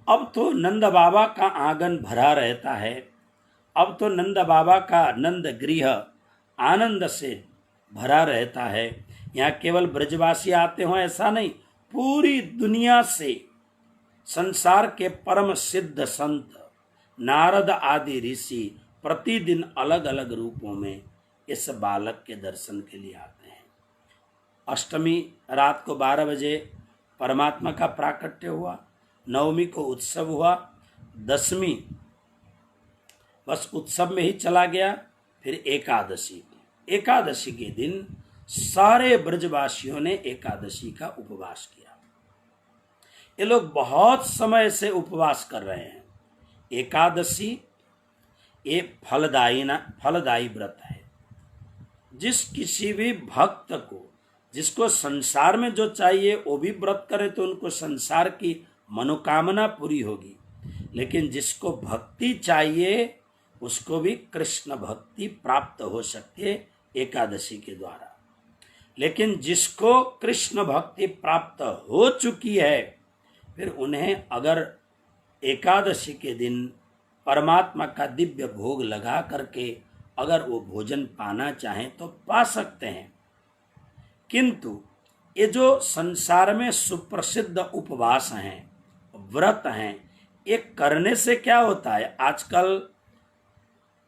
अब तो नंद बाबा का आंगन भरा रहता है। अब तो नंद बाबा का नंद गृह आनंद से भरा रहता है। यहाँ केवल ब्रजवासी आते हो ऐसा नहीं, पूरी दुनिया से संसार के परम सिद्ध संत, नारद आदि ऋषि प्रतिदिन अलग अलग रूपों में इस बालक के दर्शन के लिए आते हैं। अष्टमी रात को 12 बजे परमात्मा का प्राकट्य हुआ, नवमी को उत्सव हुआ, दशमी बस उत्सव में ही चला गया। फिर एकादशी के दिन सारे ब्रजवासियों ने एकादशी का उपवास किया। ये लोग बहुत समय से उपवास कर रहे हैं। एकादशी ये फलदायी व्रत है। जिस किसी भी भक्त को, जिसको संसार में जो चाहिए वो भी व्रत करे तो उनको संसार की मनोकामना पूरी होगी, लेकिन जिसको भक्ति चाहिए उसको भी कृष्ण भक्ति प्राप्त हो सकती है एकादशी के द्वारा। लेकिन जिसको कृष्ण भक्ति प्राप्त हो चुकी है, फिर उन्हें अगर एकादशी के दिन परमात्मा का दिव्य भोग लगा करके अगर वो भोजन पाना चाहें तो पा सकते हैं। किंतु ये जो संसार में सुप्रसिद्ध उपवास हैं, व्रत हैं, ये करने से क्या होता है? आजकल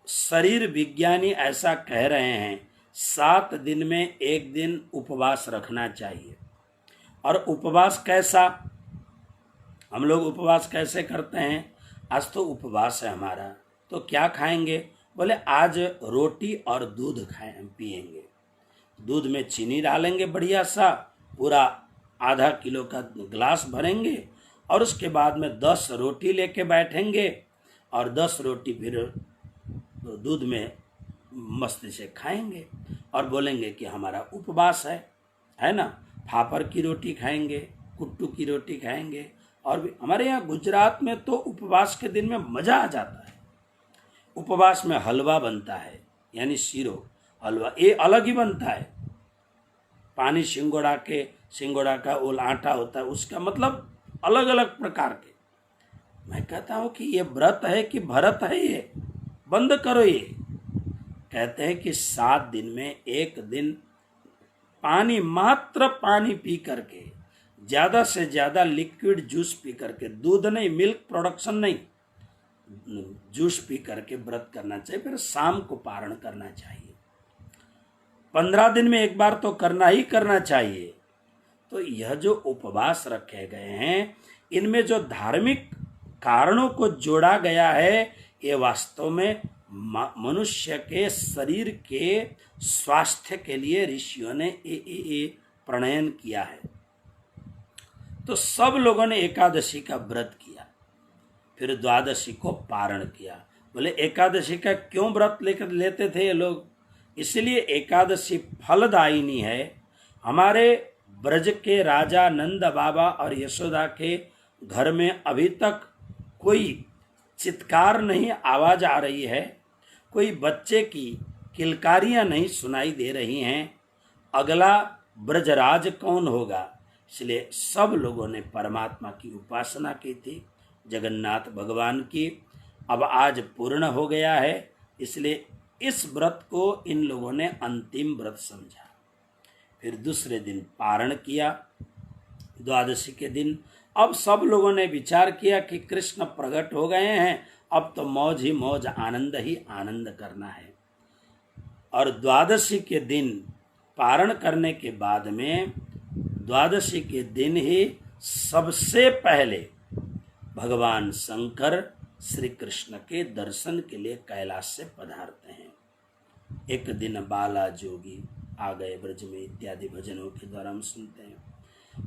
शरीर विज्ञानी ऐसा कह रहे हैं 7 दिन में 1 दिन उपवास रखना चाहिए। और उपवास कैसा, हम लोग उपवास कैसे करते हैं? आज तो उपवास है हमारा, तो क्या खाएंगे? बोले आज रोटी और दूध पिएंगे। दूध में चीनी डालेंगे बढ़िया सा, पूरा आधा किलो का गिलास भरेंगे और उसके बाद में 10 रोटी लेके बैठेंगे और 10 रोटी फिर दूध में मस्ती से खाएंगे और बोलेंगे कि हमारा उपवास है ना। फाफर की रोटी खाएंगे, कुट्टू की रोटी खाएंगे। और भी हमारे यहाँ गुजरात में तो उपवास के दिन में मज़ा आ जाता है। उपवास में हलवा बनता है, यानी शीरो हलवा, ये अलग ही बनता है। पानी सिंगोड़ा का वो आटा होता है, उसका मतलब अलग अलग प्रकार के। मैं कहता हूँ कि ये व्रत है कि भरत है, ये बंद करो। ये कहते हैं कि 7 दिन में 1 दिन पानी, मात्र पानी पी करके, ज़्यादा से ज़्यादा लिक्विड जूस पी करके, दूध नहीं, मिल्क प्रोडक्शन नहीं, जूस पी करके व्रत करना चाहिए। फिर शाम को पारण करना चाहिए। 15 दिन में 1 बार तो करना ही करना चाहिए। तो यह जो उपवास रखे गए हैं, इनमें जो धार्मिक कारणों को जोड़ा गया है, ये वास्तव में मनुष्य के शरीर के स्वास्थ्य के लिए ऋषियों ने ये प्रणयन किया है। तो सब लोगों ने एकादशी का व्रत किया, फिर द्वादशी को पारण किया। बोले एकादशी का क्यों व्रत लेते थे ये लोग? इसलिए एकादशी फलदायिनी है। हमारे ब्रज के राजा नंद बाबा और यशोदा के घर में अभी तक कोई चित्कार नहीं आवाज आ रही है, कोई बच्चे की किलकारियां नहीं सुनाई दे रही हैं। अगला ब्रजराज कौन होगा? इसलिए सब लोगों ने परमात्मा की उपासना की थी, जगन्नाथ भगवान की। अब आज पूर्ण हो गया है, इसलिए इस व्रत को इन लोगों ने अंतिम व्रत समझा। फिर दूसरे दिन पारण किया, द्वादशी के दिन। अब सब लोगों ने विचार किया कि कृष्ण प्रकट हो गए हैं, अब तो मौज ही मौज, आनंद ही आनंद करना है। और द्वादशी के दिन पारण करने के बाद में, द्वादशी के दिन ही सबसे पहले भगवान शंकर श्री कृष्ण के दर्शन के लिए कैलाश से पधारते हैं। एक दिन बाला जोगी आ गए ब्रज में इत्यादि भजनों के द्वारा हम सुनते हैं।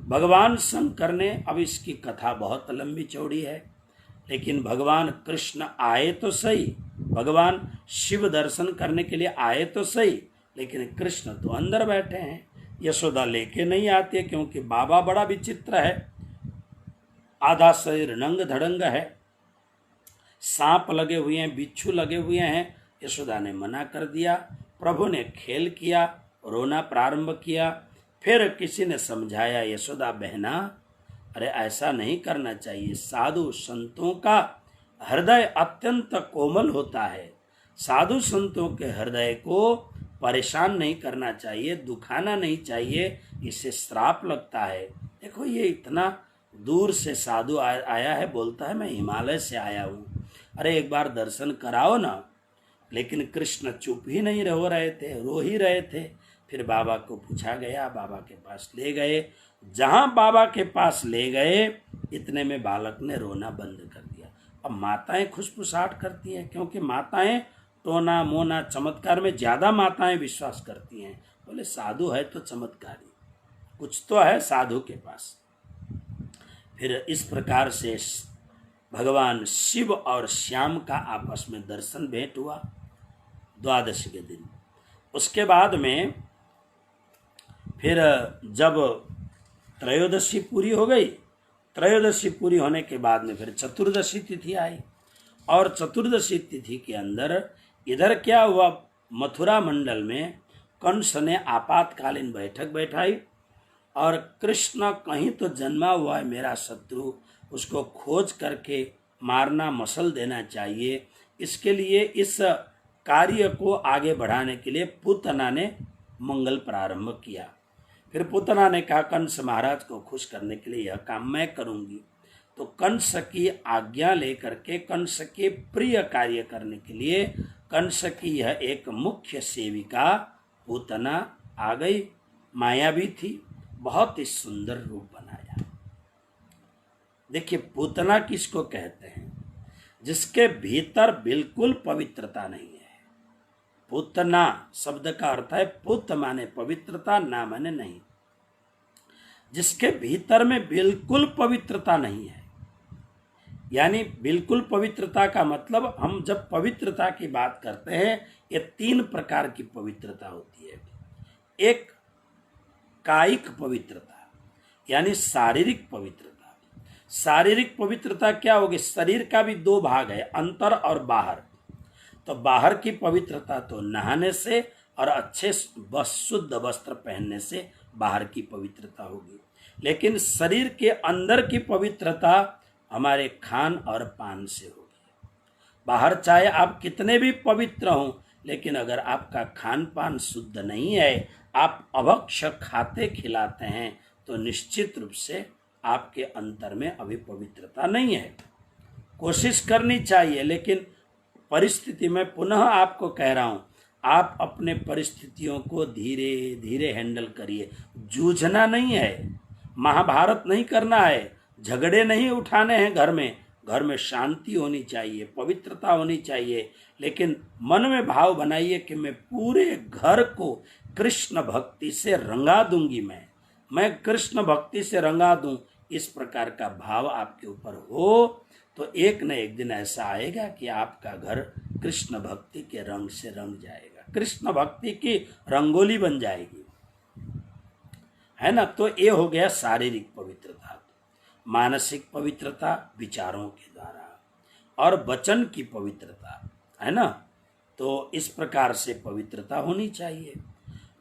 भगवान शंकर ने, अब इसकी कथा बहुत लंबी चौड़ी है, लेकिन भगवान कृष्ण आए तो सही, भगवान शिव दर्शन करने के लिए आए तो सही, लेकिन कृष्ण तो अंदर बैठे हैं। यशोदा लेके नहीं आती है क्योंकि बाबा बड़ा विचित्र है, आधा शरीर नंग धड़ंग है, सांप लगे हुए हैं, बिच्छू लगे हुए हैं। यशोदा ने मना कर दिया। प्रभु ने खेल किया, रोना प्रारंभ किया। फिर किसी ने समझाया, यशोदा बहना, अरे ऐसा नहीं करना चाहिए। साधु संतों का हृदय अत्यंत कोमल होता है। साधु संतों के हृदय को परेशान नहीं करना चाहिए, दुखाना नहीं चाहिए, इससे श्राप लगता है। देखो ये इतना दूर से साधु आया है, बोलता है मैं हिमालय से आया हूँ, अरे एक बार दर्शन कराओ ना। लेकिन कृष्ण चुप ही नहीं हो रहे थे, रो ही रहे थे। फिर बाबा को पूछा गया, बाबा के पास ले गए। जहां बाबा के पास ले गए, इतने में बालक ने रोना बंद कर दिया। अब माताएं खुशफुसाहट करती हैं, क्योंकि माताएं टोना मोना चमत्कार में ज्यादा माताएं विश्वास करती हैं। बोले साधु है तो चमत्कारी, कुछ तो है साधु के पास। फिर इस प्रकार से भगवान शिव और श्याम का आपस में दर्शन भेंट हुआ द्वादशी के दिन। उसके बाद में फिर जब त्रयोदशी पूरी हो गई, त्रयोदशी पूरी होने के बाद में फिर चतुर्दशी तिथि आई। और चतुर्दशी तिथि के अंदर इधर क्या हुआ, मथुरा मंडल में कंस ने आपातकालीन बैठक बैठाई और कृष्ण कहीं तो जन्मा हुआ है मेरा शत्रु, उसको खोज करके मारना, मसल देना चाहिए। इसके लिए इस कार्य को आगे बढ़ाने के लिए पूतना ने मंगल प्रारंभ किया। फिर पूतना ने कहा कंस महाराज को खुश करने के लिए यह काम मैं करूंगी। तो कंस की आज्ञा लेकर के कंस के प्रिय कार्य करने के लिए कंस की यह एक मुख्य सेविका पूतना आ गई। मायावी थी, बहुत ही सुंदर रूप बनाया। देखिए पूतना किसको कहते हैं, जिसके भीतर बिल्कुल पवित्रता नहीं है। पूतना शब्द का अर्थ है पुत माने पवित्रता, ना माने नहीं। जिसके भीतर में बिल्कुल पवित्रता नहीं है, यानी बिल्कुल पवित्रता का मतलब, हम जब पवित्रता की बात करते हैं ये 3 प्रकार की पवित्रता होती है। एक कायिक पवित्रता यानी शारीरिक पवित्रता। शारीरिक पवित्रता क्या होगी, शरीर का भी 2 भाग है, अंतर और बाहर। तो बाहर की पवित्रता तो नहाने से और अच्छे शुद्ध वस्त्र पहनने से बाहर की पवित्रता होगी। लेकिन शरीर के अंदर की पवित्रता हमारे खान और पान से होगी। बाहर चाहे आप कितने भी पवित्र हों, लेकिन अगर आपका खान पान शुद्ध नहीं है, आप अभक्ष खाते खिलाते हैं, तो निश्चित रूप से आपके अंतर में अभी पवित्रता नहीं है। कोशिश करनी चाहिए, लेकिन परिस्थिति में पुनः आपको कह रहा हूं, आप अपने परिस्थितियों को धीरे धीरे हैंडल करिए। जूझना नहीं है, महाभारत नहीं करना है, झगड़े नहीं उठाने हैं। घर में शांति होनी चाहिए, पवित्रता होनी चाहिए। लेकिन मन में भाव बनाइए कि मैं पूरे घर को कृष्ण भक्ति से रंगा दूंगी, मैं कृष्ण भक्ति से रंगा दूं। इस प्रकार का भाव आपके ऊपर हो तो एक न एक दिन ऐसा आएगा कि आपका घर कृष्ण भक्ति के रंग से रंग जाएगा, कृष्ण भक्ति की रंगोली बन जाएगी, है ना। तो ये हो गया शारीरिक पवित्रता। मानसिक पवित्रता विचारों के द्वारा, और वचन की पवित्रता, है ना। तो इस प्रकार से पवित्रता होनी चाहिए।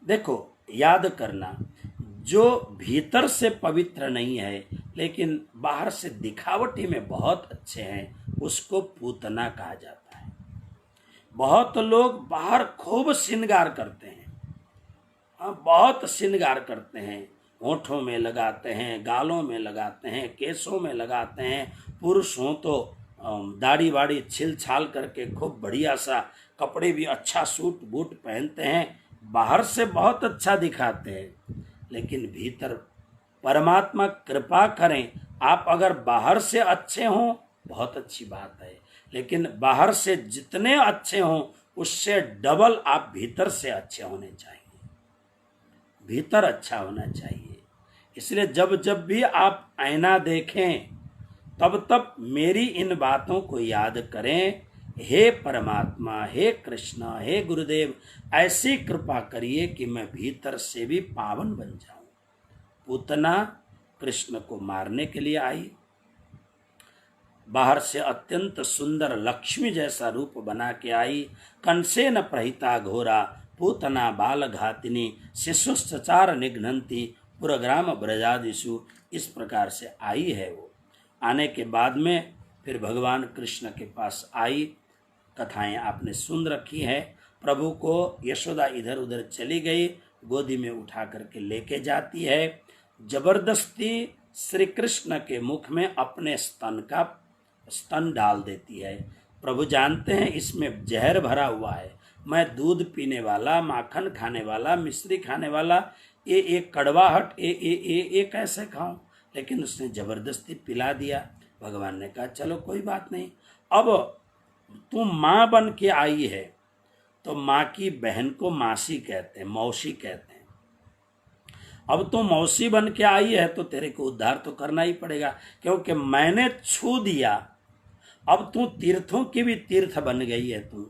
देखो याद करना, जो भीतर से पवित्र नहीं है लेकिन बाहर से दिखावटी में बहुत अच्छे हैं, उसको पूतना कहा जाता है। बहुत लोग बाहर खूब श्रृंगार करते हैं, बहुत श्रृंगार करते हैं, होठों में लगाते हैं, गालों में लगाते हैं, केसों में लगाते हैं। पुरुष हो तो दाढ़ी वाड़ी छिल छाल करके खूब बढ़िया सा कपड़े भी अच्छा सूट बूट पहनते हैं, बाहर से बहुत अच्छा दिखाते हैं, लेकिन भीतर परमात्मा कृपा करें। आप अगर बाहर से अच्छे हों बहुत अच्छी बात है, लेकिन बाहर से जितने अच्छे हों उससे डबल आप भीतर से अच्छे होने चाहिए, भीतर अच्छा होना चाहिए। इसलिए जब जब भी आप आईना देखें तब तब मेरी इन बातों को याद करें हे परमात्मा, हे कृष्ण, हे गुरुदेव, ऐसी कृपा करिए कि मैं भीतर से भी पावन बन जाऊं। पूतना कृष्ण को मारने के लिए आई। बाहर से अत्यंत सुंदर लक्ष्मी जैसा रूप बना के आई। कंसेन प्रहिता घोरा पूतना बाल घातिनी शिशुश्चार निघ्नंती पुरग्राम ब्रजादिषु, इस प्रकार से आई है वो। आने के बाद में फिर भगवान कृष्ण के पास आई। कथाएं आपने सुन रखी है। प्रभु को यशोदा इधर उधर चली गई, गोदी में उठा करके लेके जाती है। जबरदस्ती श्री कृष्ण के मुख में अपने स्तन डाल देती है। प्रभु जानते हैं इसमें जहर भरा हुआ है, मैं दूध पीने वाला, माखन खाने वाला, मिश्री खाने वाला, ये कड़वाहट ये कैसे खाऊं। लेकिन उसने जबरदस्ती पिला दिया। भगवान ने कहा चलो कोई बात नहीं, अब तू माँ बन के आई है, तो माँ की बहन को मासी कहते हैं, मौसी कहते हैं। अब तू मौसी बन के आई है तो तेरे को उद्धार तो करना ही पड़ेगा, क्योंकि मैंने छू दिया। अब तू तीर्थों की भी तीर्थ बन गई है। तू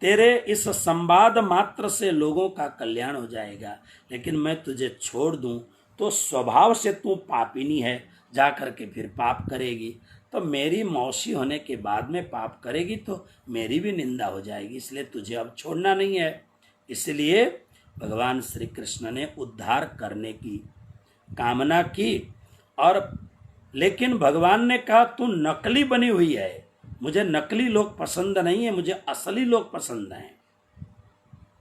तेरे इस संवाद मात्र से लोगों का कल्याण हो जाएगा, लेकिन मैं तुझे छोड़ दूं तो स्वभाव से तू पापिनी है, जा करके फिर पाप करेगी। तो मेरी मौसी होने के बाद में पाप करेगी तो मेरी भी निंदा हो जाएगी, इसलिए तुझे अब छोड़ना नहीं है। इसलिए भगवान श्री कृष्ण ने उद्धार करने की कामना की। और लेकिन भगवान ने कहा तू नकली बनी हुई है, मुझे नकली लोग पसंद नहीं है, मुझे असली लोग पसंद हैं,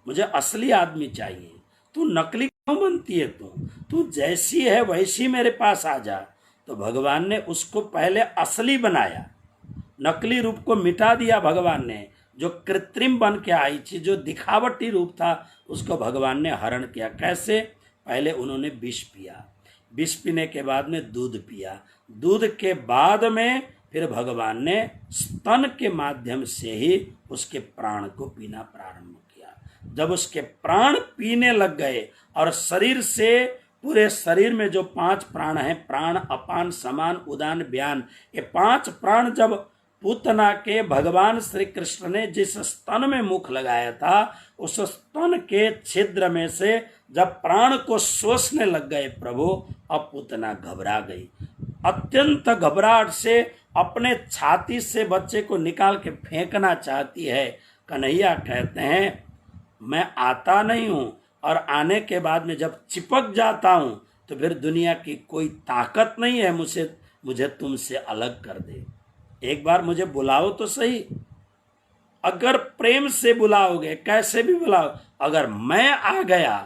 मुझे असली आदमी चाहिए। तू नकली क्यों बनती है? तू जैसी है वैसी मेरे पास आ जा। तो भगवान ने उसको पहले असली बनाया, नकली रूप को मिटा दिया भगवान ने। जो कृत्रिम बन के आई थी, जो दिखावटी रूप था, उसको भगवान ने हरण किया। कैसे? पहले उन्होंने विष पिया, विष पीने के बाद में दूध पिया, दूध के बाद में फिर भगवान ने स्तन के माध्यम से ही उसके प्राण को पीना प्रारंभ किया। जब उसके प्राण पीने लग गए और शरीर से, पूरे शरीर में जो 5 प्राण हैं, प्राण अपान समान उदान व्यान, ये 5 प्राण जब पूतना के भगवान श्री कृष्ण ने जिस स्तन में मुख लगाया था, उस स्तन के छिद्र में से जब प्राण को सोचने लग गए प्रभु, अब पूतना घबरा गई। अत्यंत घबराहट से अपने छाती से बच्चे को निकाल के फेंकना चाहती है। कन्हैया कहते हैं मैं आता नहीं हूं, और आने के बाद में जब चिपक जाता हूं तो फिर दुनिया की कोई ताकत नहीं है मुझे तुमसे अलग कर दे। एक बार मुझे बुलाओ तो सही, अगर प्रेम से बुलाओगे, कैसे भी बुलाओ, अगर मैं आ गया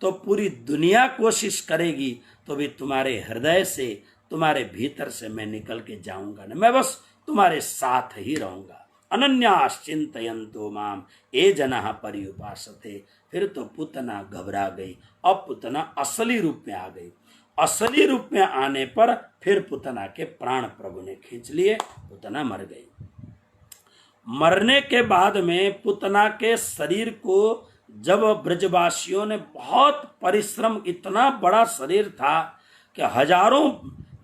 तो पूरी दुनिया कोशिश करेगी तो भी तुम्हारे हृदय से, तुम्हारे भीतर से मैं निकल के जाऊंगा ना, मैं बस तुम्हारे साथ ही रहूंगा। अनन्याश्चिन्तयन्तो माम ये जनाः पर्युपासते। फिर तो पूतना घबरा गई। अब पूतना असली रूप में आ गई। असली रूप में आने पर फिर पूतना के प्राण प्रभु ने खींच लिए, पूतना मर गई। मरने के बाद में पूतना के शरीर को जब ब्रजवासियों ने बहुत परिश्रम, इतना बड़ा शरीर था कि हजारों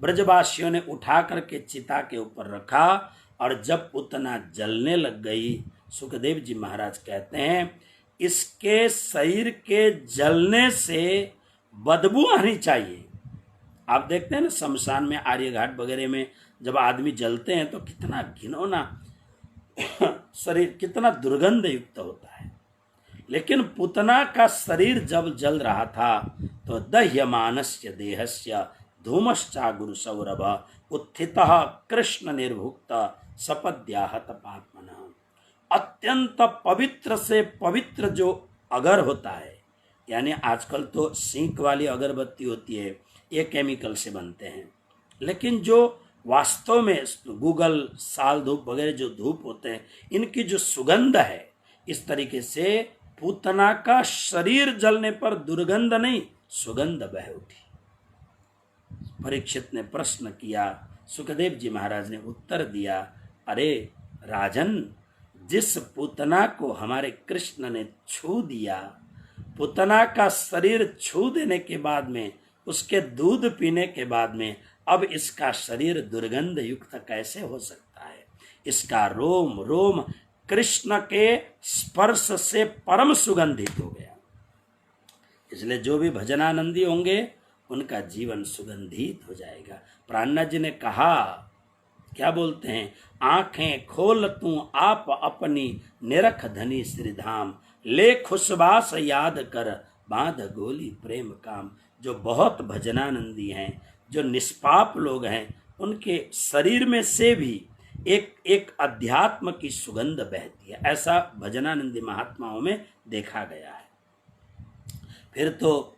ब्रजवासियों ने उठा करके चिता के ऊपर रखा, और जब पूतना जलने लग गई, सुखदेव जी महाराज कहते हैं इसके शरीर के जलने से बदबू आनी चाहिए। आप देखते हैं ना शमशान में, आर्यघाट वगैरह में जब आदमी जलते हैं तो कितना घिनौना शरीर, कितना दुर्गंध युक्त होता है। लेकिन पूतना का शरीर जब जल रहा था तो दह्यमानस्य देहस्य धूमश्चागुरु सौरभ उत्थितः कृष्ण निर्भुक्त सपद्याहत पात्मनः। अत्यंत पवित्र से पवित्र जो अगर होता है, यानी आजकल तो सिंक वाली अगरबत्ती होती है, ये केमिकल से बनते हैं, लेकिन जो वास्तव में गूगल, साल धूप वगैरह जो धूप होते हैं, इनकी जो सुगंध है, इस तरीके से पूतना का शरीर जलने पर दुर्गंध नहीं, सुगंध बह उठी। परीक्षित ने प्रश्न किया, सुखदेव जी महाराज ने उत्तर दिया, अरे राजन, जिस पूतना को हमारे कृष्ण ने छू दिया, पूतना का शरीर छू देने के बाद में, उसके दूध पीने के बाद में, अब इसका शरीर दुर्गंध युक्त कैसे हो सकता है? इसका रोम रोम कृष्ण के स्पर्श से परम सुगंधित हो गया। इसलिए जो भी भजनानंदी होंगे उनका जीवन सुगंधित हो जाएगा। प्राणनाथ जी ने कहा, क्या बोलते हैं, आंखें खोल तू आप अपनी निरख धनी श्रीधाम, ले खुशबास याद कर बांध गोली प्रेम काम। जो बहुत भजनानंदी हैं, जो निष्पाप लोग हैं, उनके शरीर में से भी एक अध्यात्म की सुगंध बहती है। ऐसा भजनानंदी महात्माओं में देखा गया है। फिर तो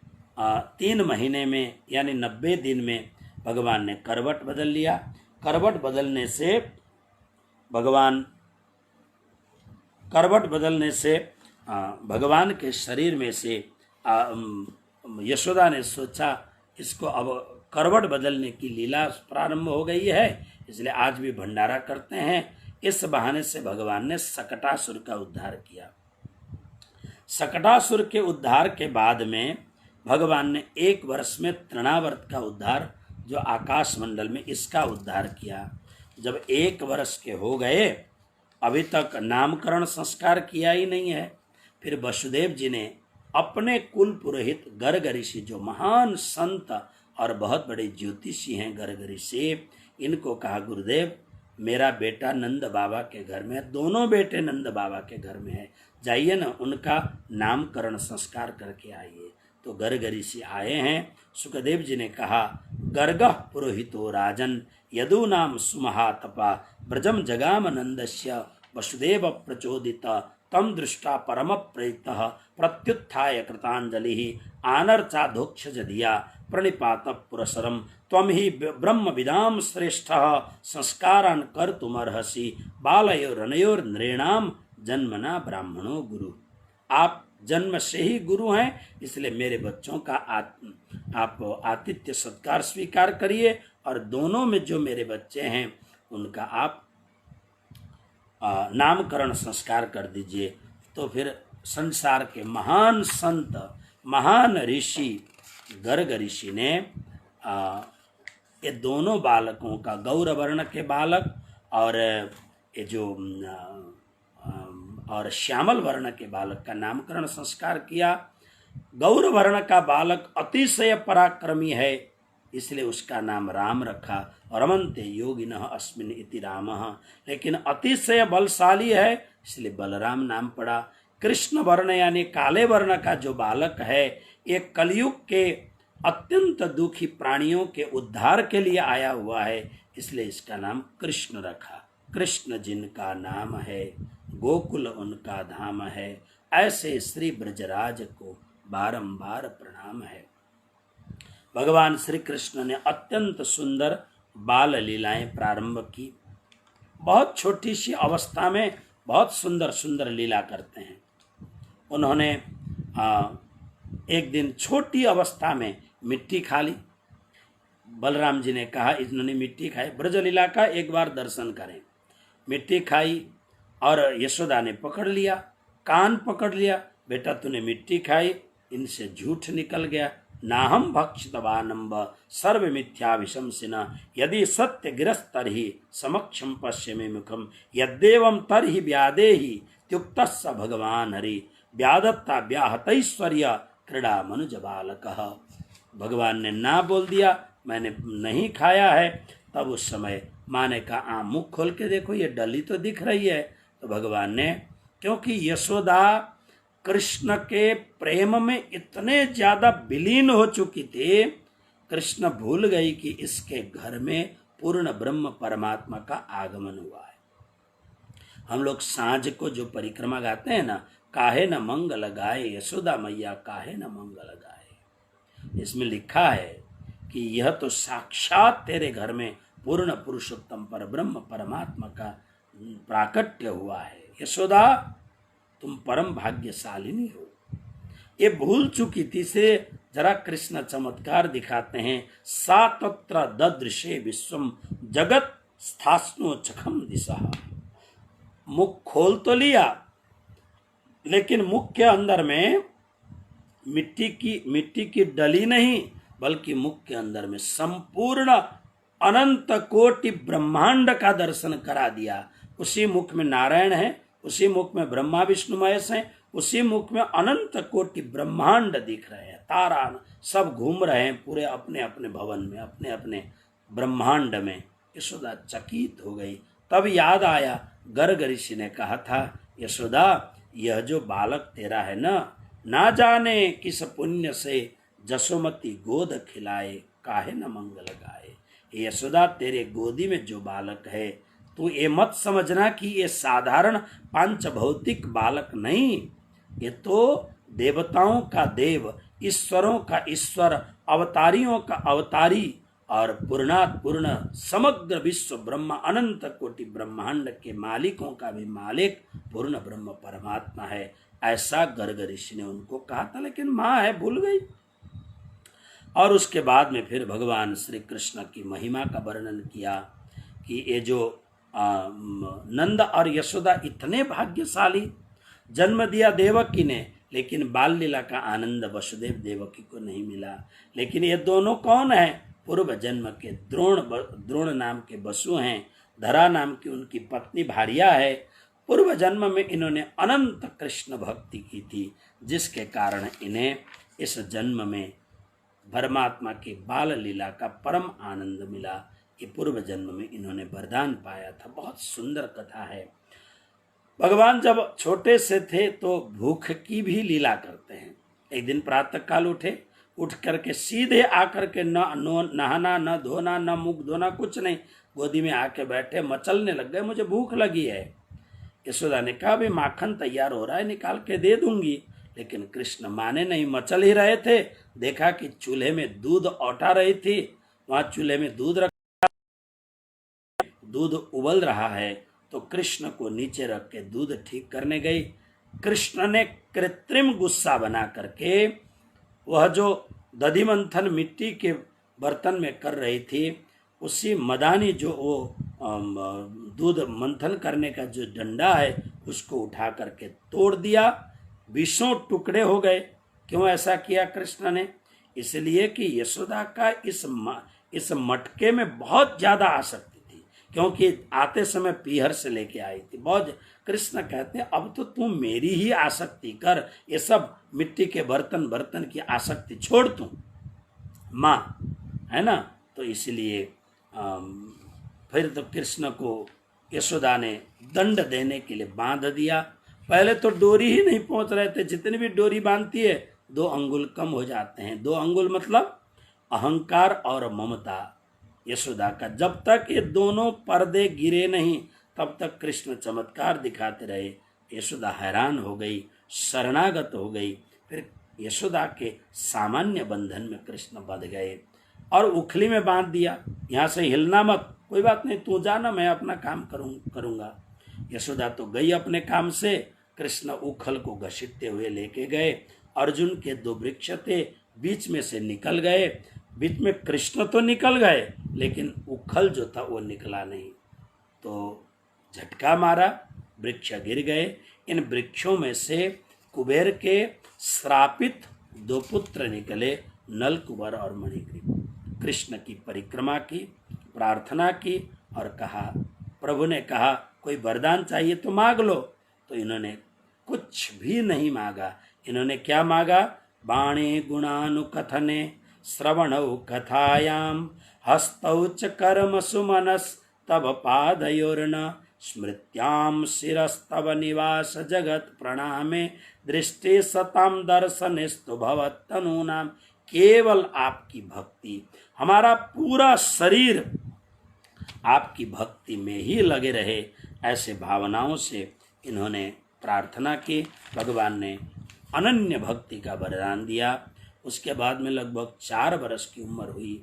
3 महीने में यानी 90 दिन में भगवान ने करवट बदल लिया। करवट बदलने से भगवान के शरीर में से यशोदा ने सोचा इसको अब करवट बदलने की लीला प्रारंभ हो गई है, इसलिए आज भी भंडारा करते हैं। इस बहाने से भगवान ने सकटासुर का उद्धार किया। सकटासुर के उद्धार के बाद में भगवान ने 1 वर्ष में तृणावर्त का उद्धार, जो आकाश मंडल में, इसका उद्धार किया। जब 1 वर्ष के हो गए, अभी तक नामकरण संस्कार किया ही नहीं है। फिर वसुदेव जी ने अपने कुल पुरोहित गर्ग ऋषि, जो महान संत और बहुत बड़े ज्योतिषी हैं गर्ग ऋषि, इनको कहा, गुरुदेव मेरा बेटा नंद बाबा के घर में है, दोनों बेटे नंद बाबा के घर में है, जाइए ना उनका नामकरण संस्कार करके आइए। तो गर्ग ऋषि आए हैं। सुखदेव जी ने कहा, गर्गः पुरोहितो राजन यदु नाम सुमहातपा ब्रजम जगाम नंदस्य वसुदेव प्रचोदित तम दृष्टा परम प्रेरितः प्रत्युत्थाय कृतांजलि आनर्चाधोक्ष जधिया प्रणिपात पुरसरम त्वं ही ब्रह्म विदाम श्रेष्ठ संस्कारान कर तुमर्हसि बालयोरनयोर नृणाम जन्मना ब्राह्मणो गुरु। आप जन्म से ही गुरु हैं, इसलिए मेरे बच्चों का आप आतिथ्य सत्कार स्वीकार करिए, और दोनों में जो मेरे बच्चे हैं उनका आप नामकरण संस्कार कर दीजिए। तो फिर संसार के महान संत, महान ऋषि गर्ग ऋषि ने ये दोनों बालकों का, गौरवर्ण के बालक और ये जो और श्यामल वर्ण के बालक का नामकरण संस्कार किया। गौरवर्ण का बालक अतिशय पराक्रमी है, इसलिए उसका नाम राम रखा, रमन्ते योगिनः अस्मिन् इति रामः। लेकिन अतिशय बलशाली है, इसलिए बलराम नाम पड़ा। कृष्ण वर्ण यानी काले वर्ण का जो बालक है, ये कलयुग के अत्यंत दुखी प्राणियों के उद्धार के लिए आया हुआ है, इसलिए इसका नाम कृष्ण रखा। कृष्ण जिनका नाम है, गोकुल उनका धाम है, ऐसे श्री ब्रजराज को बारंबार प्रणाम है। भगवान श्री कृष्ण ने अत्यंत सुंदर बाल लीलाएं प्रारंभ की। बहुत छोटी सी अवस्था में बहुत सुंदर सुंदर लीला करते हैं। उन्होंने एक दिन छोटी अवस्था में मिट्टी खा ली। बलराम जी ने कहा, इन्होंने मिट्टी खाई, ब्रजलीला का एक बार दर्शन करें। मिट्टी खाई और यशोदा ने पकड़ लिया, कान पकड़ लिया, बेटा तूने मिट्टी खाई, इनसे झूठ निकल गया। नाहम भक्षितवानम्ब सर्व मिथ्या विशंसिना यदि सत्य गिरस्तर्हि समक्षम पश्यमे मुखम यद्देवं तर्हि व्यादेहि त्युक्तस्य भगवान हरि व्यादत्ता व्याहतैश्वर्य क्रीड़ा मनुज बालकः। भगवान ने ना बोल दिया, मैंने नहीं खाया है। तब उस समय माँ ने कहा, मुख खोल के देखो, ये डली तो दिख रही है। तो भगवान ने, क्योंकि यशोदा कृष्ण के प्रेम में इतने ज्यादा विलीन हो चुकी थी, कृष्ण भूल गई कि इसके घर में पूर्ण ब्रह्म परमात्मा का आगमन हुआ है। हम लोग सांझ को जो परिक्रमा गाते हैं ना, काहे न मंगल गाए यशोदा मैया काहे न मंगल गाए, इसमें लिखा है कि यह तो साक्षात तेरे घर में पूर्ण पुरुषोत्तम पर ब्रह्म परमात्मा का प्राकट्य हुआ है। यशोदा तुम परम भाग्यशालिनी हो। ये भूल चुकी थी से जरा कृष्ण चमत्कार दिखाते हैं। सा तत्र ददृशे विश्वम जगत स्थास्नो चखम दिशा। मुख खोल तो लिया, लेकिन मुख के अंदर में मिट्टी की डली नहीं, बल्कि मुख के अंदर में संपूर्ण अनंत कोटि ब्रह्मांड का दर्शन करा दिया। उसी मुख में नारायण है, उसी मुख में ब्रह्मा विष्णु महेश हैं, उसी मुख में अनंत कोटि ब्रह्मांड दिख रहे हैं, तारा सब घूम रहे हैं पूरे अपने अपने भवन में, अपने अपने ब्रह्मांड में। यशोदा चकित हो गई। तब याद आया गर्ग ऋषि ने कहा था, यशोदा यह जो बालक तेरा है ना जाने किस पुण्य से जसोमती गोद खिलाए, काहे न मंगल गाए। यशोदा तेरे गोदी में जो बालक है, तू ये मत समझना कि ये साधारण पांच भौतिक बालक नहीं, ये तो देवताओं का देव, ईश्वरों का ईश्वर, अवतारियों का अवतारी और पूर्णात पूर्ण समग्र विश्व ब्रह्मा अनंत कोटि ब्रह्मांड के मालिकों का भी मालिक पूर्ण ब्रह्म परमात्मा है। ऐसा गर्ग ऋषि ने उनको कहा था, लेकिन माँ है भूल गई। और उसके बाद में फिर भगवान श्री कृष्ण की महिमा का वर्णन किया कि ये जो नंद और यशोदा इतने भाग्यशाली, जन्म दिया देवकी ने, लेकिन बाल लीला का आनंद वसुदेव देवकी को नहीं मिला। लेकिन ये दोनों कौन है? पूर्व जन्म के द्रोण नाम के वसु हैं, धरा नाम की उनकी पत्नी भार्या है। पूर्व जन्म में इन्होंने अनंत कृष्ण भक्ति की थी, जिसके कारण इन्हें इस जन्म में परमात्मा की बाल लीला का परम आनंद मिला। ये पूर्व जन्म में इन्होंने वरदान पाया था। बहुत सुंदर कथा है। भगवान जब छोटे से थे तो भूख की भी लीला करते हैं। एक दिन प्रातः काल उठ करके सीधे आकर के न नहाना, न धोना, न मुख धोना, कुछ नहीं, गोदी में आके बैठे, मचलने लग गए, मुझे भूख लगी है। यशोदा ने कहा, भी माखन तैयार हो रहा है, निकाल के दे दूंगी। लेकिन कृष्ण माने नहीं, मचल ही रहे थे। देखा कि चूल्हे में दूध औटा रही थी, वहां चूल्हे में दूध उबल रहा है, तो कृष्ण को नीचे रख के दूध ठीक करने गई। कृष्ण ने कृत्रिम गुस्सा बना करके वह जो दधि मंथन मिट्टी के बर्तन में कर रही थी, उसी मदानी जो वो दूध मंथन करने का जो डंडा है, उसको उठा करके तोड़ दिया। 20 टुकड़े हो गए। क्यों ऐसा किया कृष्ण ने? इसलिए कि यशोदा का इस मटके में बहुत ज्यादा आसक्ति थी, क्योंकि आते समय पीहर से लेके आई थी बहुत। कृष्ण कहते हैं, अब तो तू मेरी ही आसक्ति कर, ये सब मिट्टी के बर्तन की आसक्ति छोड़ तू, माँ है ना। तो इसलिए फिर तो कृष्ण को यशोदा ने दंड देने के लिए बांध दिया। पहले तो डोरी ही नहीं पहुंच रहे थे, जितनी भी डोरी बांधती है 2 अंगुल कम हो जाते हैं। 2 अंगुल मतलब अहंकार और ममता यशोदा का। जब तक ये दोनों पर्दे गिरे नहीं, तब तक कृष्ण चमत्कार दिखाते रहे। यशोदा हैरान हो गई, शरणागत हो गई। फिर यशोदा के सामान्य बंधन में कृष्ण बंध गए और उखली में बांध दिया, यहाँ से हिलना मत, कोई बात नहीं, तू जाना, मैं अपना काम करूँगा। यशोदा तो गई अपने काम से। कृष्ण उखल को घसीटते हुए लेके गए। अर्जुन के 2 वृक्ष थे, बीच में से निकल गए। बीच में कृष्ण तो निकल गए, लेकिन उखल जो था वो निकला नहीं। तो झटका मारा, वृक्ष गिर गए। इन वृक्षों में से कुबेर के श्रापित 2 पुत्र निकले, नलकुबर और मणिग्रीव। कृष्ण की परिक्रमा की, प्रार्थना की और कहा, प्रभु ने कहा कोई वरदान चाहिए तो मांग लो। तो इन्होंने कुछ भी नहीं मांगा। इन्होंने क्या मांगा? बाणे गुणानुकथने श्रवणौ कथायाम हस्तौ च कर्म सुमनस तब पादयोर्न स्मृत्याम शिरस्तव निवास जगत प्रणामे दृष्टि सताम दर्शनेस्तु भवत्तनूनाम। केवल आपकी भक्ति, हमारा पूरा शरीर आपकी भक्ति में ही लगे रहे, ऐसे भावनाओं से इन्होंने प्रार्थना की। भगवान ने अनन्य भक्ति का वरदान दिया। उसके बाद में लगभग 4 वर्ष की उम्र हुई।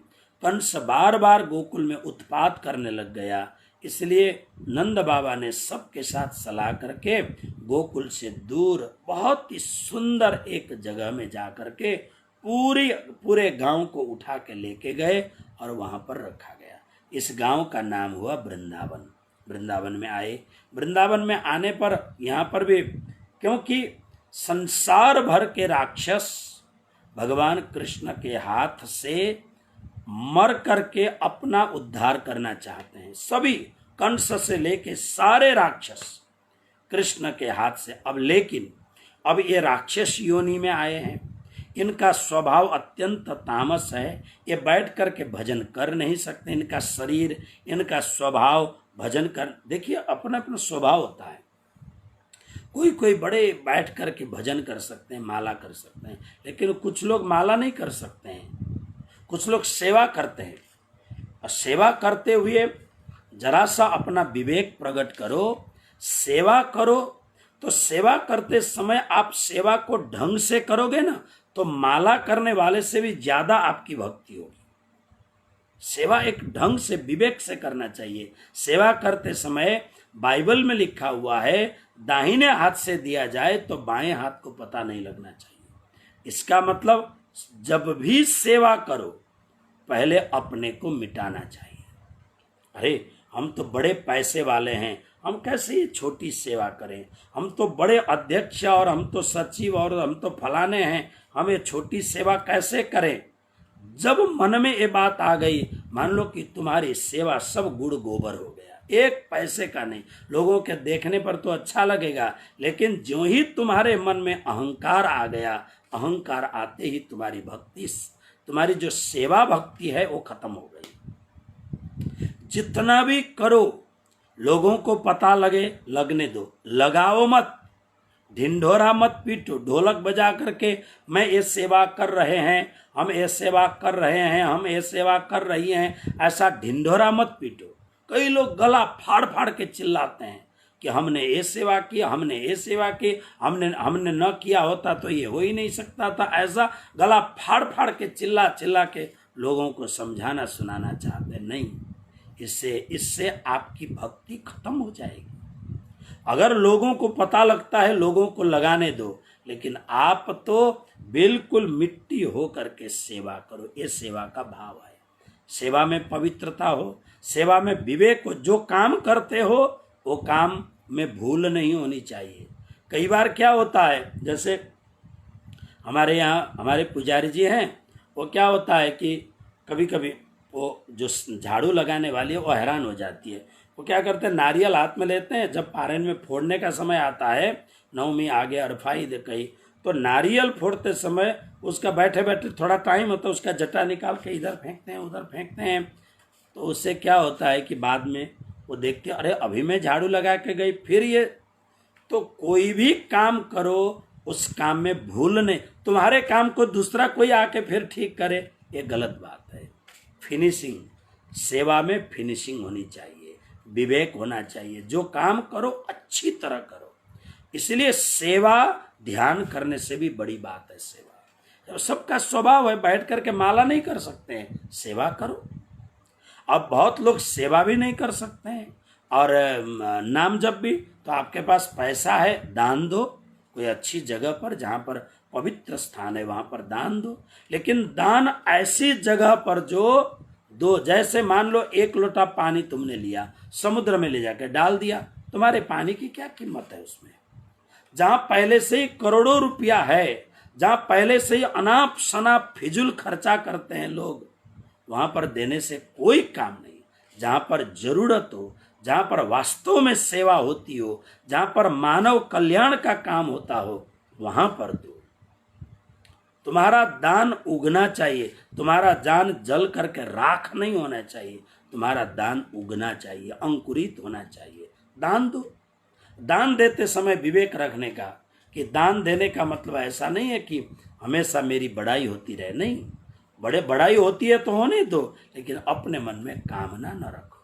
कंस बार बार गोकुल में उत्पात करने लग गया, इसलिए नंद बाबा ने सबके साथ सलाह करके गोकुल से दूर बहुत ही सुंदर एक जगह में जा करके पूरे गांव को उठा के लेके गए और वहां पर रखा गया। इस गांव का नाम हुआ वृंदावन। वृंदावन में आए। वृंदावन में आने पर यहाँ पर भी, क्योंकि संसार भर के राक्षस भगवान कृष्ण के हाथ से मर करके अपना उद्धार करना चाहते हैं। सभी, कंस से लेके सारे राक्षस कृष्ण के हाथ से। अब लेकिन अब ये राक्षस योनि में आए हैं, इनका स्वभाव अत्यंत तामस है, ये बैठ कर के भजन कर नहीं सकते, इनका शरीर, इनका स्वभाव भजन कर, देखिए अपना अपना स्वभाव होता है। कोई कोई बड़े बैठ कर के भजन कर सकते हैं, माला कर सकते हैं, लेकिन कुछ लोग माला नहीं कर सकते हैं, कुछ लोग सेवा करते हैं। और सेवा करते हुए जरा सा अपना विवेक प्रकट करो, सेवा करो, तो सेवा करते समय आप सेवा को ढंग से करोगे ना, तो माला करने वाले से भी ज्यादा आपकी भक्ति होगी। सेवा एक ढंग से विवेक से करना चाहिए। सेवा करते समय बाइबल में लिखा हुआ है, दाहिने हाथ से दिया जाए तो बाएं हाथ को पता नहीं लगना चाहिए। इसका मतलब जब भी सेवा करो पहले अपने को मिटाना चाहिए। अरे हम तो बड़े पैसे वाले हैं, हम कैसे ये छोटी सेवा करें, हम तो बड़े अध्यक्ष और हम तो सचिव और हम तो फलाने हैं, हम ये छोटी सेवा कैसे करें। जब मन में ये बात आ गई, मान लो कि तुम्हारी सेवा सब गुड़ गोबर हो गया, एक पैसे का नहीं, लोगों के देखने पर तो अच्छा लगेगा, लेकिन जो ही तुम्हारे मन में अहंकार आ गया, अहंकार आते ही तुम्हारी भक्ति, तुम्हारी जो सेवा भक्ति है वो खत्म हो गई। जितना भी करो लोगों को पता लगे, लगने दो, लगाओ मत, ढिंढोरा मत पीटो, ढोलक बजा करके मैं ये सेवा कर रहे हैं, हम ये सेवा कर रहे हैं, हम ये सेवा कर रही हैं, ऐसा ढिंढोरा मत पीटो। कई लोग गला फाड़ फाड़ के चिल्लाते हैं कि हमने ये सेवा की, हमने ये सेवा की, हमने न किया होता तो ये हो ही नहीं सकता था। ऐसा गला फाड़ फाड़ के चिल्ला चिल्ला के लोगों को समझाना सुनाना चाहते नहीं, इससे आपकी भक्ति खत्म हो जाएगी। अगर लोगों को पता लगता है, लोगों को लगाने दो, लेकिन आप तो बिल्कुल मिट्टी हो करके सेवा करो। ये सेवा का भाव है। सेवा में पवित्रता हो, सेवा में विवेक हो, जो काम करते हो वो काम में भूल नहीं होनी चाहिए। कई बार क्या होता है, जैसे हमारे यहाँ हमारे पुजारी जी हैं, वो क्या होता है कि कभी कभी वो जो झाड़ू लगाने वाली है वो हैरान हो जाती है। वो क्या करते हैं, नारियल हाथ में लेते हैं, जब पारण में फोड़ने का समय आता है, नवमी आगे अरफाई दे कहीं, तो नारियल फोड़ते समय उसका बैठे बैठे थोड़ा टाइम होता है, उसका जटा निकाल के इधर फेंकते हैं उधर फेंकते हैं। तो उससे क्या होता है कि बाद में वो देखते हैं, अरे अभी मैं झाड़ू लगा के गई, फिर ये। तो कोई भी काम करो उस काम में भूल नहीं, तुम्हारे काम को दूसरा कोई आके फिर ठीक करे, ये गलत बात है। फिनिशिंग, सेवा में फिनिशिंग होनी चाहिए, विवेक होना चाहिए, जो काम करो अच्छी तरह करो। इसलिए सेवा ध्यान करने से भी बड़ी बात है। सेवा सबका स्वभाव है, बैठ करके माला नहीं कर सकते हैं, सेवा करो। अब बहुत लोग सेवा भी नहीं कर सकते हैं और नाम जप भी, तो आपके पास पैसा है, दान दो, कोई अच्छी जगह पर जहाँ पर पवित्र स्थान है वहाँ पर दान दो, लेकिन दान ऐसी जगह पर जो दो, जैसे मान लो 1 लोटा पानी तुमने लिया, समुद्र में ले जाकर डाल दिया, तुम्हारे पानी की क्या कीमत है उसमें। जहाँ पहले से ही करोड़ों रुपया है, जहाँ पहले से ही अनाप शनाप फिजूल खर्चा करते हैं लोग, वहाँ पर देने से कोई काम नहीं। जहाँ पर जरूरत हो, जहाँ पर वास्तव में सेवा होती हो, जहाँ पर मानव कल्याण का काम होता हो, वहाँ पर दो। तुम्हारा दान उगना चाहिए, तुम्हारा दान जल करके राख नहीं होना चाहिए, तुम्हारा दान उगना चाहिए, अंकुरित होना चाहिए। दान दो। दान देते समय विवेक रखने का, कि दान देने का मतलब ऐसा नहीं है कि हमेशा मेरी बड़ाई होती रहे, नहीं, बड़े बड़ाई होती है तो होने दो, लेकिन अपने मन में कामना न रखो।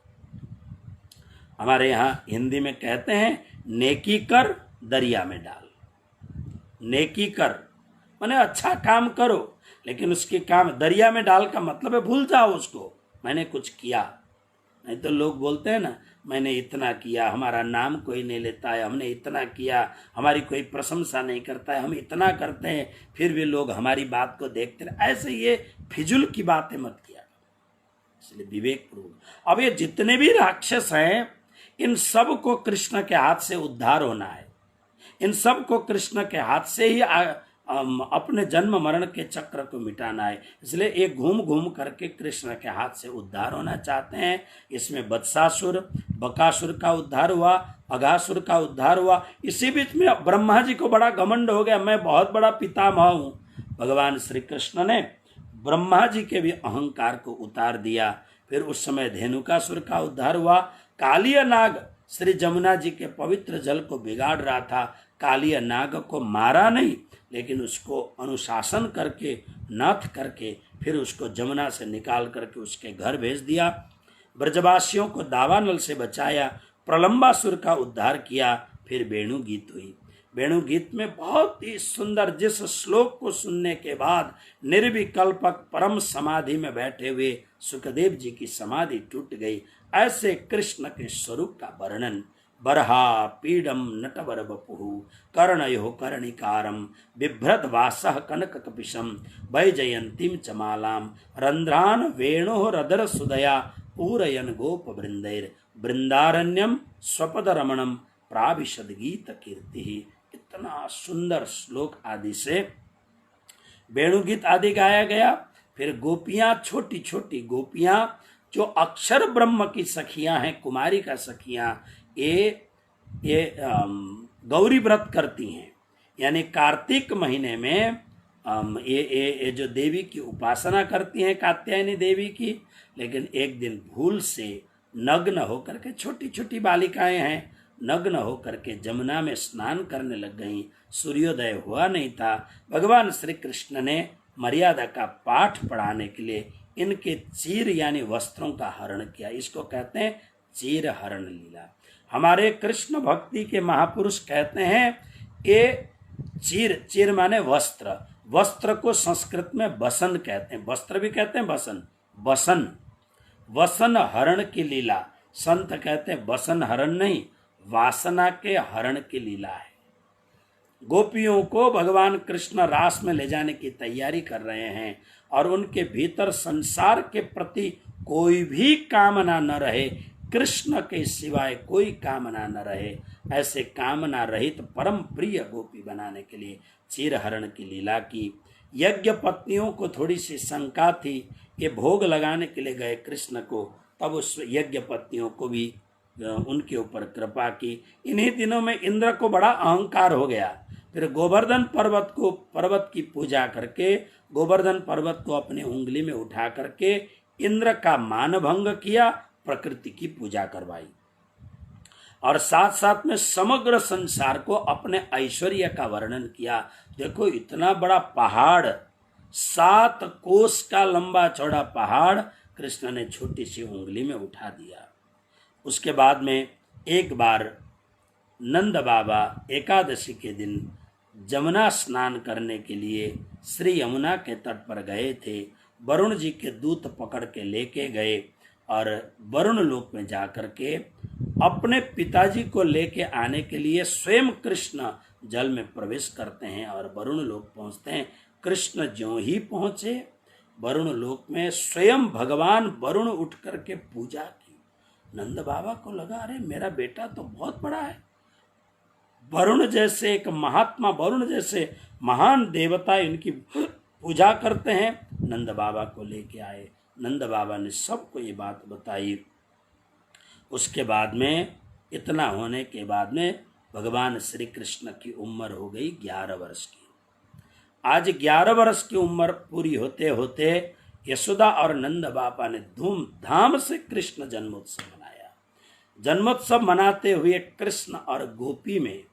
हमारे यहाँ हिंदी में कहते हैं, नेकी कर दरिया में डाल। नेकी कर माने अच्छा काम करो, लेकिन उसके काम दरिया में डाल का मतलब है भूल जाओ उसको, मैंने कुछ किया। नहीं तो लोग बोलते हैं ना, मैंने इतना किया, हमारा नाम कोई नहीं लेता है, हमने इतना किया, हमारी कोई प्रशंसा नहीं करता है, हम इतना करते हैं फिर भी लोग हमारी बात को देखते रहे। ऐसे ये फिजूल की बातें मत किया, इसलिए विवेक पूर्वक। अब ये जितने भी राक्षस हैं, इन सब को कृष्ण के हाथ से उद्धार होना है, इन सब को कृष्ण के हाथ से ही अपने जन्म मरण के चक्र को मिटाना है। इसलिए एक घूम घूम करके कृष्ण के हाथ से उद्धार होना चाहते हैं। इसमें बत्सासुर बकासुर का उद्धार हुआ, अघासुर का उद्धार हुआ। इसी बीच में ब्रह्मा जी को बड़ा घमंड हो गया, मैं बहुत बड़ा पितामह हूँ। भगवान श्री कृष्ण ने ब्रह्मा जी के भी अहंकार को उतार दिया। फिर उस समय धेनुकासुर का उद्धार हुआ। कालिया नाग श्री जमुना जी के पवित्र जल को बिगाड़ रहा था। कालिया नाग को मारा नहीं, लेकिन उसको अनुशासन करके नाथ करके फिर उसको जमुना से निकाल करके उसके घर भेज दिया। ब्रजवासियों को दावानल से बचाया, प्रलंबासुर का उद्धार किया। फिर वेणु गीत हुई। वेणु गीत में बहुत ही सुंदर, जिस श्लोक को सुनने के बाद निर्विकल्पक परम समाधि में बैठे हुए सुखदेव जी की समाधि टूट गई, ऐसे कृष्ण के स्वरूप का वर्णन। बरहा पीडम नटवर बपुहु कर्णयो कर्णिकारम बिभ्रत वासः कनक कपिशम वैजयंतीम चमालाम रंध्रान वेणो रदर सुदया पूरयन गोप वृंदैर वृंदारण्यम स्वपद रमणम प्राविशद गीत कीर्ति। इतना सुंदर श्लोक आदि से वेणुगीत आदि गाया गया। फिर गोपियां, छोटी छोटी गोपियां जो अक्षर ब्रह्म की सखियां हैं, कुमारी का सखियां, ये गौरी व्रत करती हैं। यानी कार्तिक महीने में ये जो देवी की उपासना करती हैं, कात्यायनी देवी की, लेकिन एक दिन भूल से नग्न होकर के, छोटी छोटी बालिकाएं हैं, नग्न होकर के जमुना में स्नान करने लग गईं। सूर्योदय हुआ नहीं था। भगवान श्री कृष्ण ने मर्यादा का पाठ पढ़ाने के लिए इनके चीर यानी वस्त्रों का हरण किया। इसको कहते हैं चीर हरण लीला। हमारे कृष्ण भक्ति के महापुरुष कहते हैं ये चीर, चीर माने वस्त्र, वस्त्र को संस्कृत में बसन कहते हैं। वस्त्र भी कहते हैं बसन, बसन, वसन हरण की लीला। संत कहते हैं बसन हरण नहीं, वासना के हरण की लीला है। गोपियों को भगवान कृष्ण रास में ले जाने की तैयारी कर रहे हैं और उनके भीतर संसार के प्रति कोई भी कामना न रहे, कृष्ण के सिवाय कोई कामना न रहे, ऐसे कामना रहित परम प्रिय गोपी बनाने के लिए चीरहरण की लीला की। यज्ञ पत्नियों को थोड़ी सी शंका थी, ये भोग लगाने के लिए गए कृष्ण को, तब उस यज्ञ पत्नियों को भी उनके ऊपर कृपा की। इन्हीं दिनों में इंद्र को बड़ा अहंकार हो गया। फिर गोवर्धन पर्वत की पूजा करके, गोवर्धन पर्वत को अपनी उंगली में उठा करके इंद्र का मान भंग किया, प्रकृति की पूजा करवाई और साथ साथ में समग्र संसार को अपने ऐश्वर्य का वर्णन किया। देखो इतना बड़ा पहाड़, 7 कोस का लंबा चौड़ा पहाड़ कृष्ण ने छोटी सी उंगली में उठा दिया। उसके बाद में एक बार नंद बाबा एकादशी के दिन जमुना स्नान करने के लिए श्री यमुना के तट पर गए थे। वरुण जी के दूत पकड़ के लेके गए और वरुण लोक में जाकर के अपने पिताजी को लेके आने के लिए स्वयं कृष्ण जल में प्रवेश करते हैं और वरुण लोक पहुंचते हैं। कृष्ण ज्यों ही पहुंचे वरुण लोक में, स्वयं भगवान वरुण उठ करके पूजा की। नंद बाबा को लगा अरे मेरा बेटा तो बहुत बड़ा है, वरुण जैसे एक महात्मा, वरुण जैसे महान देवता इनकी पूजा करते हैं। नंद बाबा को लेके आए, नंद बाबा ने सबको ये बात बताई। उसके बाद में, इतना होने के बाद में भगवान श्री कृष्ण की उम्र हो गई 11 वर्ष की। आज 11 वर्ष की उम्र पूरी होते होते यशोदा और नंद बाबा ने धूमधाम से कृष्ण जन्मोत्सव मनाया। जन्मोत्सव मनाते हुए कृष्ण और गोपी में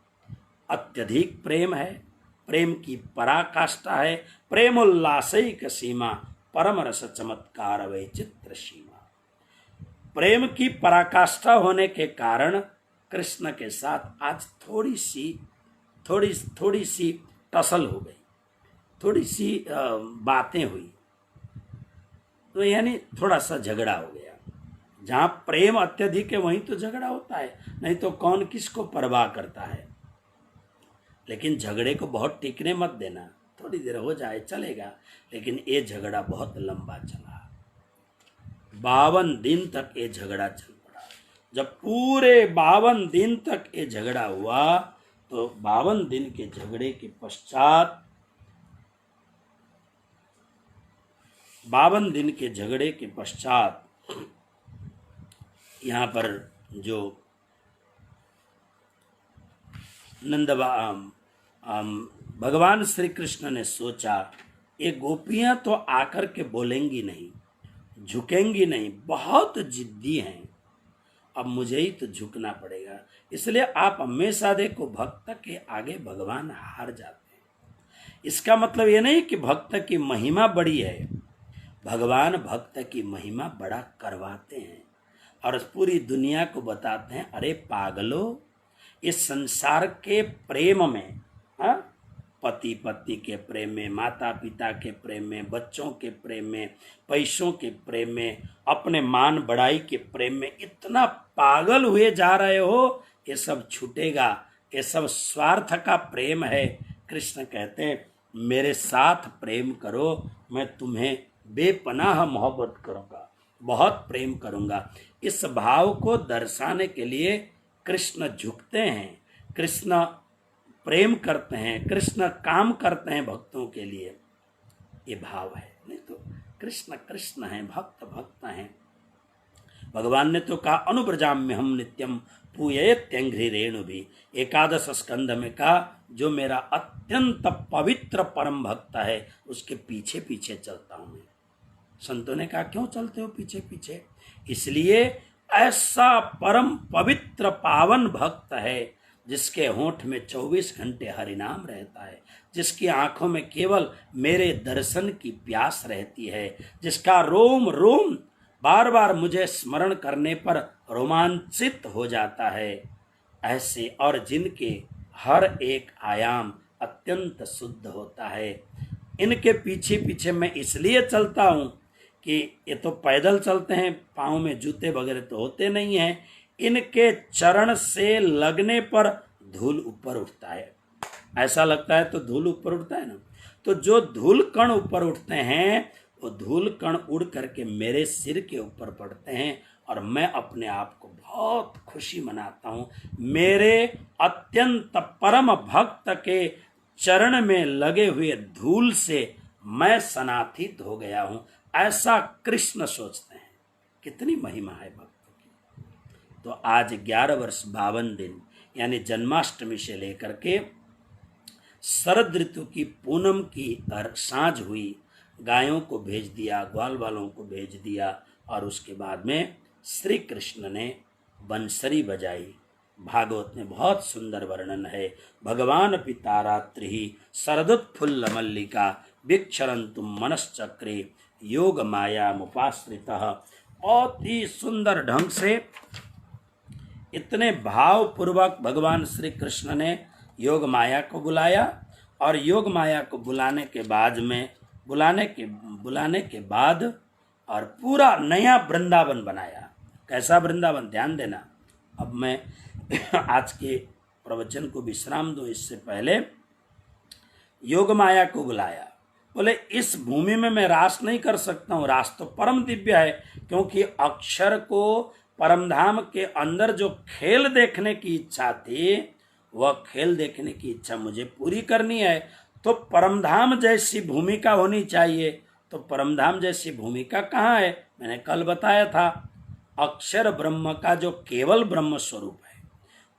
अत्यधिक प्रेम है, प्रेम की पराकाष्ठा है। प्रेमोल्लासैक सीमा परम रस चमत्कार वैचित्र सीमा। प्रेम की पराकाष्ठा होने के कारण कृष्ण के साथ आज थोड़ी सी टसल हो गई, थोड़ी सी बातें हुई, तो यानी थोड़ा सा झगड़ा हो गया। जहाँ प्रेम अत्यधिक है वहीं तो झगड़ा होता है, नहीं तो कौन किसको परवाह करता है। लेकिन झगड़े को बहुत टिकने मत देना, थोड़ी देर हो जाए चलेगा, लेकिन ये झगड़ा बहुत लंबा चला। 52 दिन तक ये झगड़ा चल पड़ा। जब पूरे 52 दिन तक ये झगड़ा हुआ तो 52 दिन के झगड़े के पश्चात 52 दिन के झगड़े के पश्चात यहाँ पर जो भगवान श्री कृष्ण ने सोचा, ये गोपियां तो आकर के बोलेंगी नहीं, झुकेंगी नहीं, बहुत जिद्दी हैं, अब मुझे ही तो झुकना पड़ेगा। इसलिए आप हमेशा देखो भक्त के आगे भगवान हार जाते हैं। इसका मतलब ये नहीं कि भक्त की महिमा बड़ी है, भगवान भक्त की महिमा बड़ा करवाते हैं और पूरी दुनिया को बताते हैं, अरे पागलो, इस संसार के प्रेम में, पति पत्नी के प्रेम में, माता पिता के प्रेम में, बच्चों के प्रेम में, पैसों के प्रेम में, अपने मान बढ़ाई के प्रेम में इतना पागल हुए जा रहे हो, ये सब छूटेगा, ये सब स्वार्थ का प्रेम है। कृष्ण कहते हैं मेरे साथ प्रेम करो, मैं तुम्हें बेपनाह मोहब्बत करूँगा, बहुत प्रेम करूँगा। इस भाव को दर्शाने के लिए कृष्ण झुकते हैं, कृष्ण प्रेम करते हैं, कृष्ण काम करते हैं भक्तों के लिए, ये भाव है। नहीं तो कृष्ण कृष्ण हैं, भक्त भक्त हैं। भगवान ने तो कहा अनुब्रजाम्य हम नित्यम पूयत्यंघ्रि रेणु भी, एकादश स्कंध में कहा जो मेरा अत्यंत पवित्र परम भक्त है उसके पीछे पीछे चलता हूं मैं। संतों ने कहा क्यों चलते हो पीछे पीछे? इसलिए ऐसा परम पवित्र पावन भक्त है जिसके होंठ में 24 घंटे हरिनाम रहता है, जिसकी आंखों में केवल मेरे दर्शन की प्यास रहती है, जिसका रोम रोम बार बार मुझे स्मरण करने पर रोमांचित हो जाता है, ऐसे और जिनके हर एक आयाम अत्यंत शुद्ध होता है। इनके पीछे पीछे मैं इसलिए चलता हूँ कि ये तो पैदल चलते हैं, पाँव में जूते वगैरह तो होते नहीं हैं, इनके चरण से लगने पर धूल ऊपर उठता है। ऐसा लगता है तो धूल ऊपर उठता है ना, तो जो धूल कण ऊपर उठते हैं वो धूल कण उड़ करके मेरे सिर के ऊपर पड़ते हैं और मैं अपने आप को बहुत खुशी मनाता हूँ। मेरे अत्यंत परम भक्त के चरण में लगे हुए धूल से मैं सनाथित हो गया हूँ, ऐसा कृष्ण सोचते हैं। कितनी महिमा है भक्तों की। तो आज 11 वर्ष 52 दिन यानी जन्माष्टमी से लेकर के शरद ऋतु की पूनम की सांझ हुई, गायों को भेज दिया, ग्वाल वालों को भेज दिया और उसके बाद में श्री कृष्ण ने बंसरी बजाई। भागवत में बहुत सुंदर वर्णन है, भगवान पिता रात्रि शरदोत्फुल्ल मल्लिका विक्षरंतुम मनश्चक्रे योग माया मुपाश्रितः। बहुत ही सुंदर ढंग से इतने भाव पूर्वक भगवान श्री कृष्ण ने योग माया को बुलाया और योग माया को बुलाने के बाद और पूरा नया वृंदावन बनाया। कैसा वृंदावन? ध्यान देना, अब मैं आज के प्रवचन को विश्राम दूं इससे पहले योग माया को बुलाया। बोले इस भूमि में मैं रास नहीं कर सकता हूँ, रास तो परम दिव्य है, क्योंकि अक्षर को परमधाम के अंदर जो खेल देखने की इच्छा थी वह खेल देखने की इच्छा मुझे पूरी करनी है। तो परमधाम जैसी भूमिका होनी चाहिए। तो परमधाम जैसी भूमिका कहाँ है? मैंने कल बताया था, अक्षर ब्रह्म का जो केवल ब्रह्म स्वरूप है,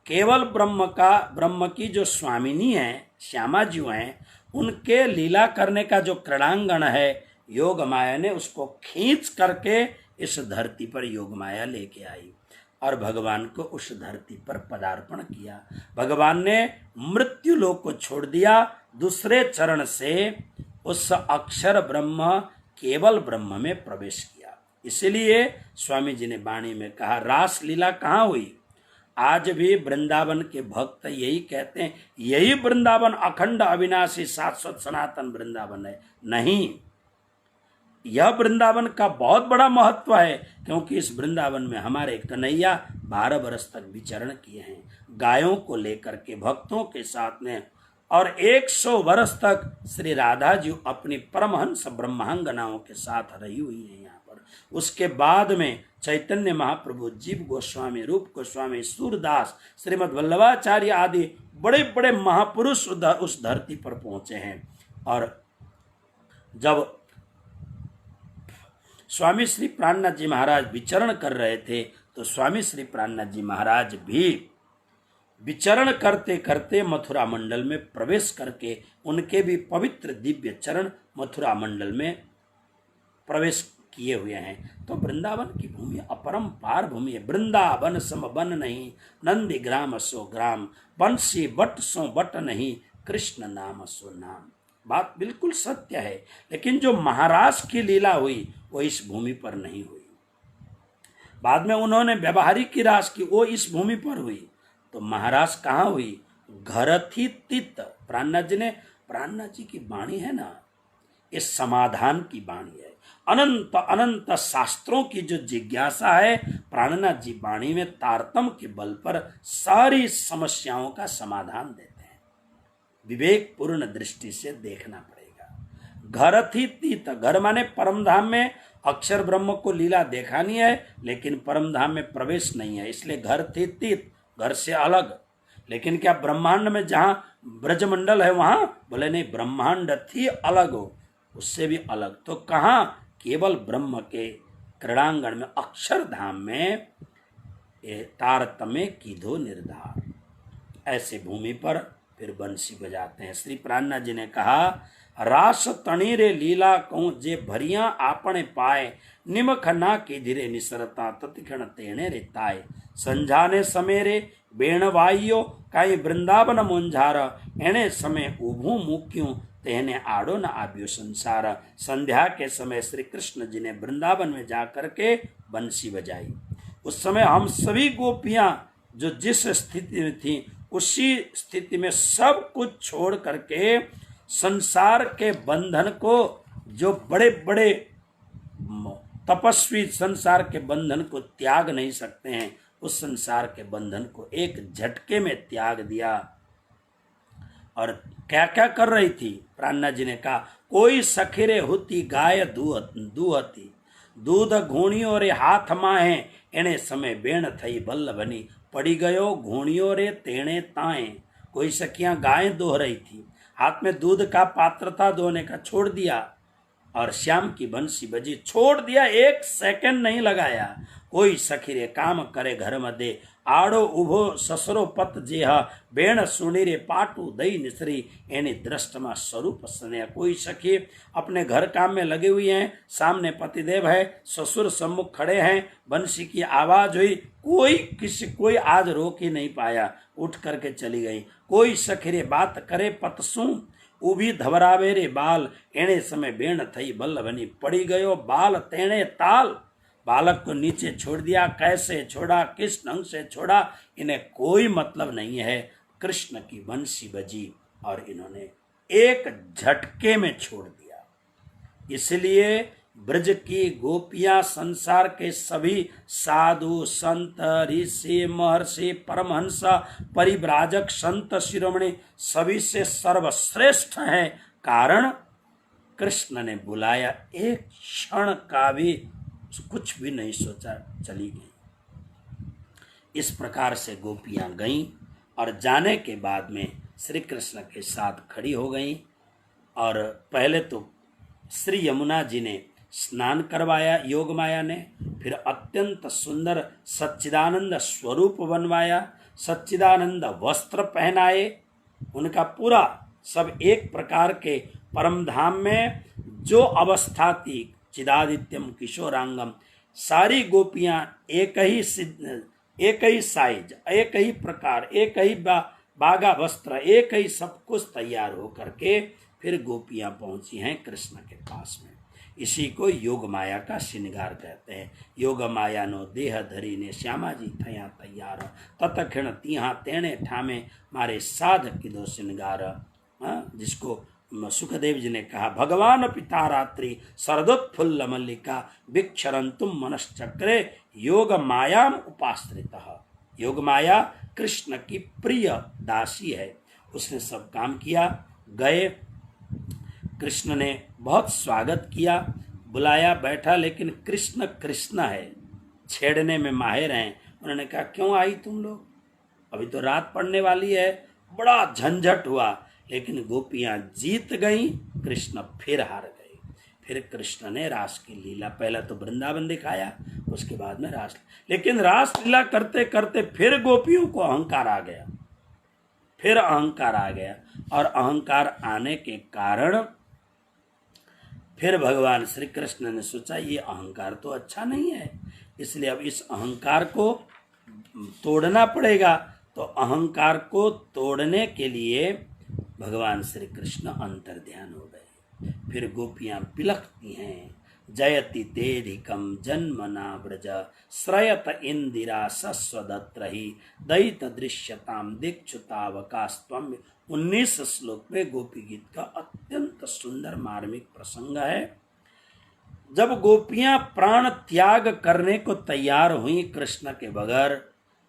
केवल ब्रह्म की जो स्वामिनी है, श्यामा जी हैं, उनके लीला करने का जो क्रीड़ांगण है, योग माया ने उसको खींच करके इस धरती पर योग माया लेके आई और भगवान को उस धरती पर पदार्पण किया। भगवान ने मृत्यु लोक को छोड़ दिया, दूसरे चरण से उस अक्षर ब्रह्म केवल ब्रह्म में प्रवेश किया। इसलिए स्वामी जी ने वाणी में कहा, रास लीला कहाँ हुई? आज भी वृंदावन के भक्त यही कहते हैं, यही वृंदावन अखंड अविनाशी शाश्वत सनातन वृंदावन है। नहीं, यह वृंदावन का बहुत बड़ा महत्व है, क्योंकि इस वृंदावन में हमारे कन्हैया 12 वर्ष तक विचरण किए हैं, गायों को लेकर के भक्तों के साथ में, और 100 वर्ष तक श्री राधा जी अपनी परमहंस ब्रह्मांगनाओं के साथ रही हुई है यहाँ पर। उसके बाद में चैतन्य महाप्रभु, जीव गोस्वामी, रूप गोस्वामी, सूरदास, श्रीमद् वल्लभाचार्य आदि बड़े बड़े महापुरुष उस धरती पर पहुंचे हैं। और जब स्वामी श्री प्राणनाथ जी महाराज विचरण कर रहे थे तो स्वामी श्री प्राणनाथ जी महाराज भी विचरण करते करते मथुरा मंडल में प्रवेश करके उनके भी पवित्र दिव्य चरण मथुरा मंडल में प्रवेश किए हुए हैं। तो वृंदावन की भूमि अपरंपार भूमि है। वृंदावन सम वन नहीं, नंदी ग्राम सो ग्राम, बंसी बट सो बट नहीं, कृष्ण नाम सो नाम। बात बिल्कुल सत्य है, लेकिन जो महाराज की लीला हुई वो इस भूमि पर नहीं हुई। बाद में उन्होंने व्यवहारिक की रास की, वो इस भूमि पर हुई। तो महाराज कहाँ हुई? घर थी तित। प्राणनाथ जी की वाणी है ना, ये समाधान की वाणी है। अनंत अनंत शास्त्रों की जो जिज्ञासा है, प्राणनाथ जी वाणी में तारतम्य के बल पर सारी समस्याओं का समाधान देते हैं। विवेक पूर्ण दृष्टि से देखना पड़ेगा। घर थी तीत, घर माने परमधाम में अक्षर ब्रह्म को लीला देखानी है, लेकिन परमधाम में प्रवेश नहीं है, इसलिए घर थी तीत, घर से अलग। लेकिन क्या ब्रह्मांड में जहां ब्रजमंडल है वहां? बोले नहीं, ब्रह्मांड थी अलग हो, उससे भी अलग। तो कहां? केवल ब्रह्म के क्रीड़ांगण में, अक्षरधाम में तारतम्य कीधो निर्धार। ऐसे भूमि पर फिर बंसी बजाते हैं। श्री प्राणनाथ जी ने कहा, रास तणी रे लीला कहूं जे भरिया आपने पाए, निमख ना की धीरे निसरता ततिक्षण तेणे रे ताए। संझाने समेरे बेणवाइयो काई वृंदावन मुंझार, एणे समय उभू मुक्यूं तेने आड़ो न आब्यो संसार। संध्या के समय श्री कृष्ण जी ने वृंदावन में जाकर के बंसी बजाई। उस समय हम सभी गोपियां जो जिस स्थिति में थी, उसी स्थिति में सब कुछ छोड़ करके संसार के बंधन को, जो बड़े बड़े तपस्वी संसार के बंधन को त्याग नहीं सकते हैं, उस संसार के बंधन को एक झटके में त्याग दिया। और क्या क्या कर रही थी? प्राणनाथ जी ने कहा, कोई सखीरे होती गाय दूहती, दूध घूणियो रे हाथ माहे, एने समय बेण थई बल्लभनी, पड़ी गयो घूणियो रे तेणे ताए। कोई सखियां गाय दोह रही थी, हाथ में दूध का पात्र था, दोने का छोड़ दिया और श्याम की बंसी बजी, छोड़ दिया, एक सेकंड नहीं लगाया। कोई सखीरे काम करे घर मध्य, आड़ो उभो ससरो पत जेह, बेण सुनी रे पाटू दई निसरी, एनी दृष्टमा स्वरूप स्नेह। कोई सखी अपने घर काम में लगी हुई हैं, सामने पतिदेव है, ससुर सम्मुख खड़े हैं, बंसी की आवाज हुई, कोई आज रोक ही नहीं पाया, उठ करके चली गई। कोई सखीरे बात करे पतसू, उभी धवरावे रे बाल, एणे समय बेण थई बल्लभनी, पड़ी गयो बाल तेणे ताल। बालक को नीचे छोड़ दिया, कैसे छोड़ा, किस ढंग से छोड़ा, इन्हें कोई मतलब नहीं है। कृष्ण की बंसी बजी और इन्होंने एक झटके में छोड़ दिया। इसलिए ब्रज की गोपियां, संसार के सभी साधु संत ऋषि महर्षि परमहंस परिव्राजक संत शिरोमणि सभी से सर्वश्रेष्ठ हैं। कारण कृष्ण ने बुलाया, एक क्षण का भी कुछ भी नहीं सोचा, चली गई। इस प्रकार से गोपियां गईं और जाने के बाद में श्री कृष्ण के साथ खड़ी हो गईं। और पहले तो श्री यमुना जी ने स्नान करवाया योग माया ने, फिर अत्यंत सुंदर सच्चिदानंद स्वरूप बनवाया, सच्चिदानंद वस्त्र पहनाए। उनका पूरा सब एक प्रकार के परमधाम में जो अवस्था थी, चिदादित्यम किशोरांगम, सारी गोपियां एक ही साइज, एक ही प्रकार, एक ही बागा वस्त्र, एक ही सब कुछ तैयार हो करके फिर गोपियां पहुंची हैं कृष्ण के पास में। इसी को योग माया का श्रृंगार कहते हैं। योग माया नो देह धरी ने श्यामा जी थया तैयार, ततक्षण तिहा तेणे ठामे मारे साध किदो श्रृंगार। जिसको सुखदेव जी ने कहा, भगवान पिता रात्रि शरदोत्फुल्ल मल्लिका, विक्षरंतुम मनश्चक्रे योग मायाम उपाश्रितः। योग माया कृष्ण की प्रिय दासी है, उसने सब काम किया। गए, कृष्ण ने बहुत स्वागत किया, बुलाया, बैठा, लेकिन कृष्ण कृष्ण है, छेड़ने में माहिर हैं। उन्होंने कहा, क्यों आई तुम लोग, अभी तो रात पड़ने वाली है। बड़ा झंझट हुआ, लेकिन गोपियां जीत गईं, कृष्ण फिर हार गए। फिर कृष्ण ने रास की लीला, पहला तो वृंदावन दिखाया, उसके बाद में रास, लेकिन रास लीला करते करते फिर गोपियों को अहंकार आ गया, फिर अहंकार आ गया, और अहंकार आने के कारण फिर भगवान श्री कृष्ण ने सोचा ये अहंकार तो अच्छा नहीं है, इसलिए अब इस अहंकार को तोड़ना पड़ेगा। तो अहंकार को तोड़ने के लिए भगवान श्री कृष्ण अंतर्ध्यान हो गए। फिर गोपियां बिलखती हैं, जयति तेधिकम जन्मना व्रज श्रयत इंदिरा सस्वदत्रहि दयित दृश्यताम दीक्षुतावकास्त्वम। 19 श्लोक में गोपी गीत का अत्यंत सुंदर मार्मिक प्रसंग है। जब गोपियां प्राण त्याग करने को तैयार हुई कृष्ण के बगैर,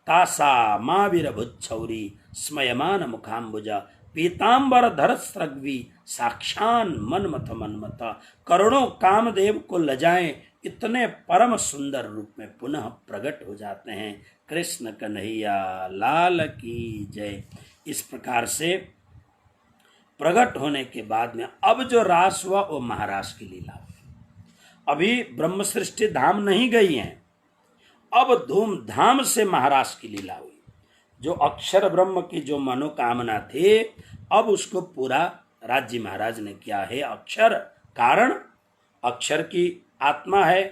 तासा मावीर भुच्छौरी स्मयमान मुखाम्बुजा पीताम्बर धर स्रग्वी साक्षान मनमथ मनमथ, करोड़ों कामदेव को लजाएं इतने परम सुंदर रूप में पुनः प्रकट हो जाते हैं। कृष्ण कन्हैया लाल की जय। इस प्रकार से प्रकट होने के बाद में अब जो रास हुआ वो महारास की लीला हुई। अभी ब्रह्म सृष्टि धाम नहीं गई हैं, अब धूमधाम से महारास की लीला हुई। जो अक्षर ब्रह्म की जो मनोकामना थी, अब उसको पूरा राज्य महाराज ने किया है। अक्षर कारण, अक्षर की आत्मा है,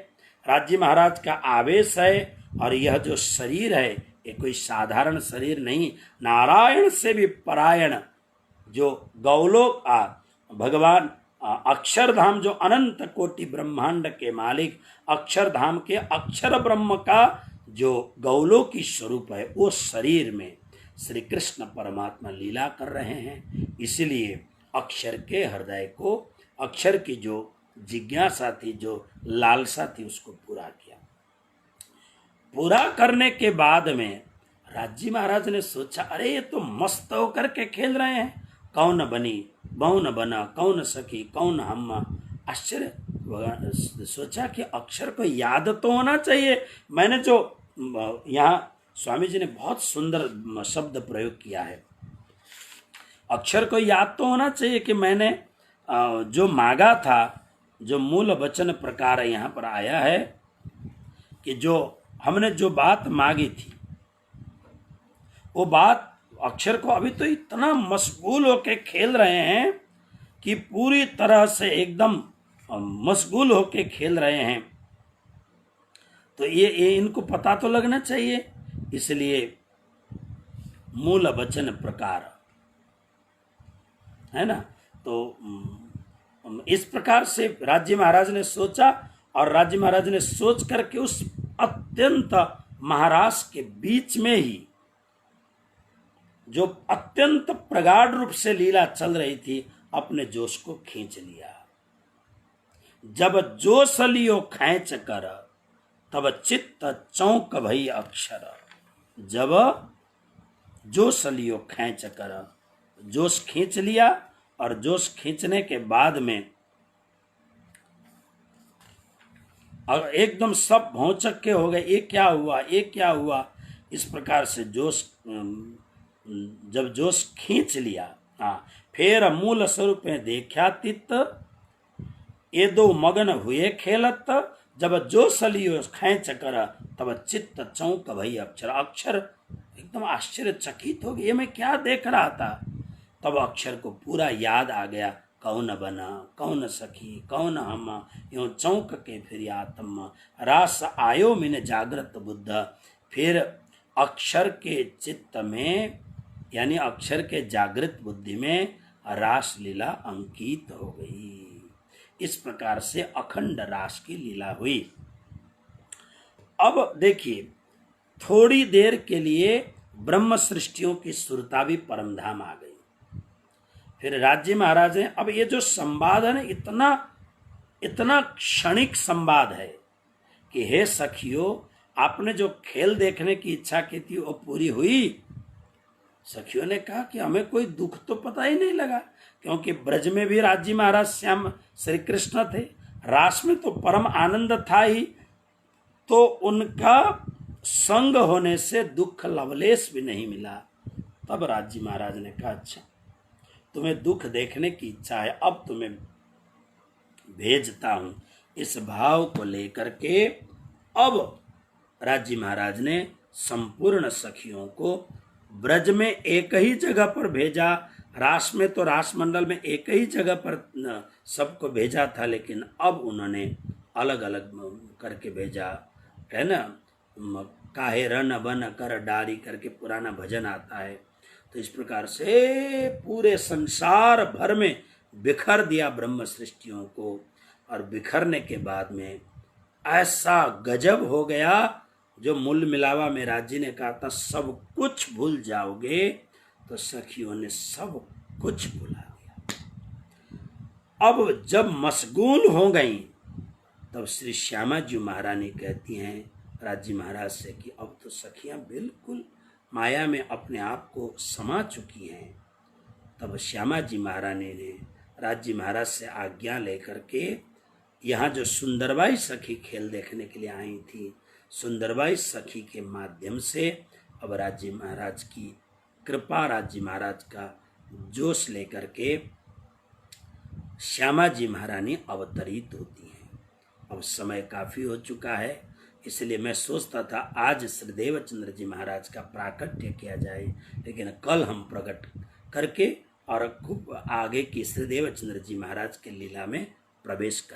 राज्य महाराज का आवेश है, और यह जो शरीर है ये कोई साधारण शरीर नहीं, नारायण से भी परायण जो गौलोक भगवान अक्षरधाम, जो अनंत कोटि ब्रह्मांड के मालिक अक्षरधाम के अक्षर ब्रह्म का जो गौलोकी स्वरूप है, वो शरीर में श्री कृष्ण परमात्मा लीला कर रहे हैं। इसलिए अक्षर के हृदय को, अक्षर की जो जिज्ञासा थी, जो लालसा थी, उसको पूरा किया। पूरा करने के बाद में राज्य महाराज ने सोचा, अरे ये तो मस्त होकर के खेल रहे हैं, कौन बनी बहु न बना, कौन सखी कौन हम। आश्चर्य सोचा कि अक्षर को याद तो होना चाहिए। मैंने जो यहाँ स्वामी जी ने बहुत सुंदर शब्द प्रयोग किया है, अक्षर को याद तो होना चाहिए कि मैंने जो मांगा था, जो मूल वचन प्रकार यहाँ पर आया है कि जो हमने जो बात मांगी थी, वो बात अक्षर को अभी तो इतना मशगूल होके खेल रहे हैं कि पूरी तरह से एकदम मशगूल होके खेल रहे हैं, तो ये इनको पता तो लगना चाहिए। इसलिए मूल वचन प्रकार है ना। तो इस प्रकार से राज्य महाराज ने सोचा, और राज्य महाराज ने सोच करके उस अत्यंत महाराज के बीच में ही जो अत्यंत प्रगाढ़ रूप से लीला चल रही थी, अपने जोश को खींच लिया। जब जोश लियो खींच कर, तब चित्त चौंक भई अक्षर। जब जोश लियो खींच कर, जोश खींच लिया, और जोश खींचने के बाद में और एकदम सब भौचक के हो गए, ये क्या हुआ, ये क्या हुआ। इस प्रकार से जोश, जब जोश खींच लिया, फिर मूल स्वरूप में देखा तित, ये दो मगन हुए खेलत। जब जोश लियो खींच कर, तब चित्त चौंक भई अक्षर। अक्षर एकदम आश्चर्यचकित हो गए, ये मैं क्या देख रहा था। तब अक्षर को पूरा याद आ गया, कौन बना कौन सखी कौन हम, यूं चौंक के फिर आत्म रास आयो मिन जागृत बुद्ध। फिर अक्षर के चित्त में, यानी अक्षर के जागृत बुद्धि में रास लीला अंकित हो गई। इस प्रकार से अखंड रास की लीला हुई। अब देखिए, थोड़ी देर के लिए ब्रह्म सृष्टियों की सुरता भी परमधाम आ गई। फिर राज्य महाराज ने, अब ये जो संवाद है ना, इतना क्षणिक संवाद है कि हे सखियों, आपने जो खेल देखने की इच्छा की थी वो पूरी हुई। सखियों ने कहा कि हमें कोई दुख तो पता ही नहीं लगा, क्योंकि ब्रज में भी राज्य महाराज श्याम श्री कृष्ण थे, रास में तो परम आनंद था ही, तो उनका संग होने से दुख लवलेश भी नहीं मिला। तब राज्य महाराज ने कहा, अच्छा तुम्हें दुख देखने की इच्छा है, अब तुम्हें भेजता हूँ। इस भाव को लेकर के अब राजी महाराज ने संपूर्ण सखियों को ब्रज में एक ही जगह पर भेजा। रास में तो रास मंडल में एक ही जगह पर सबको भेजा था, लेकिन अब उन्होंने अलग अलग करके भेजा है ना। काहे रन बन कर डारी करके पुराना भजन आता है। तो इस प्रकार से पूरे संसार भर में बिखर दिया ब्रह्म सृष्टियों को, और बिखरने के बाद में ऐसा गजब हो गया जो मूल मिलावा में राजी ने कहा था सब कुछ भूल जाओगे, तो सखियों ने सब कुछ भुला दिया। अब जब मशगूल हो गई तब श्री श्यामा जी महारानी कहती हैं राजी महाराज से कि अब तो सखियां बिल्कुल माया में अपने आप को समा चुकी हैं। तब श्यामा जी महारानी ने राजी महाराज से आज्ञा लेकर के यहाँ जो सुंदरबाई सखी खेल देखने के लिए आई थी, सुंदरबाई सखी के माध्यम से अब राजी महाराज की कृपा, राजी महाराज का जोश लेकर के श्यामा जी महारानी अवतरित होती हैं। अब समय काफ़ी हो चुका है, इसलिए मैं सोचता था आज श्री देवचंद्र जी महाराज का प्राकट्य किया जाए, लेकिन कल हम प्रकट करके और खूब आगे की श्री देवचंद्र जी महाराज के लीला में प्रवेश करें।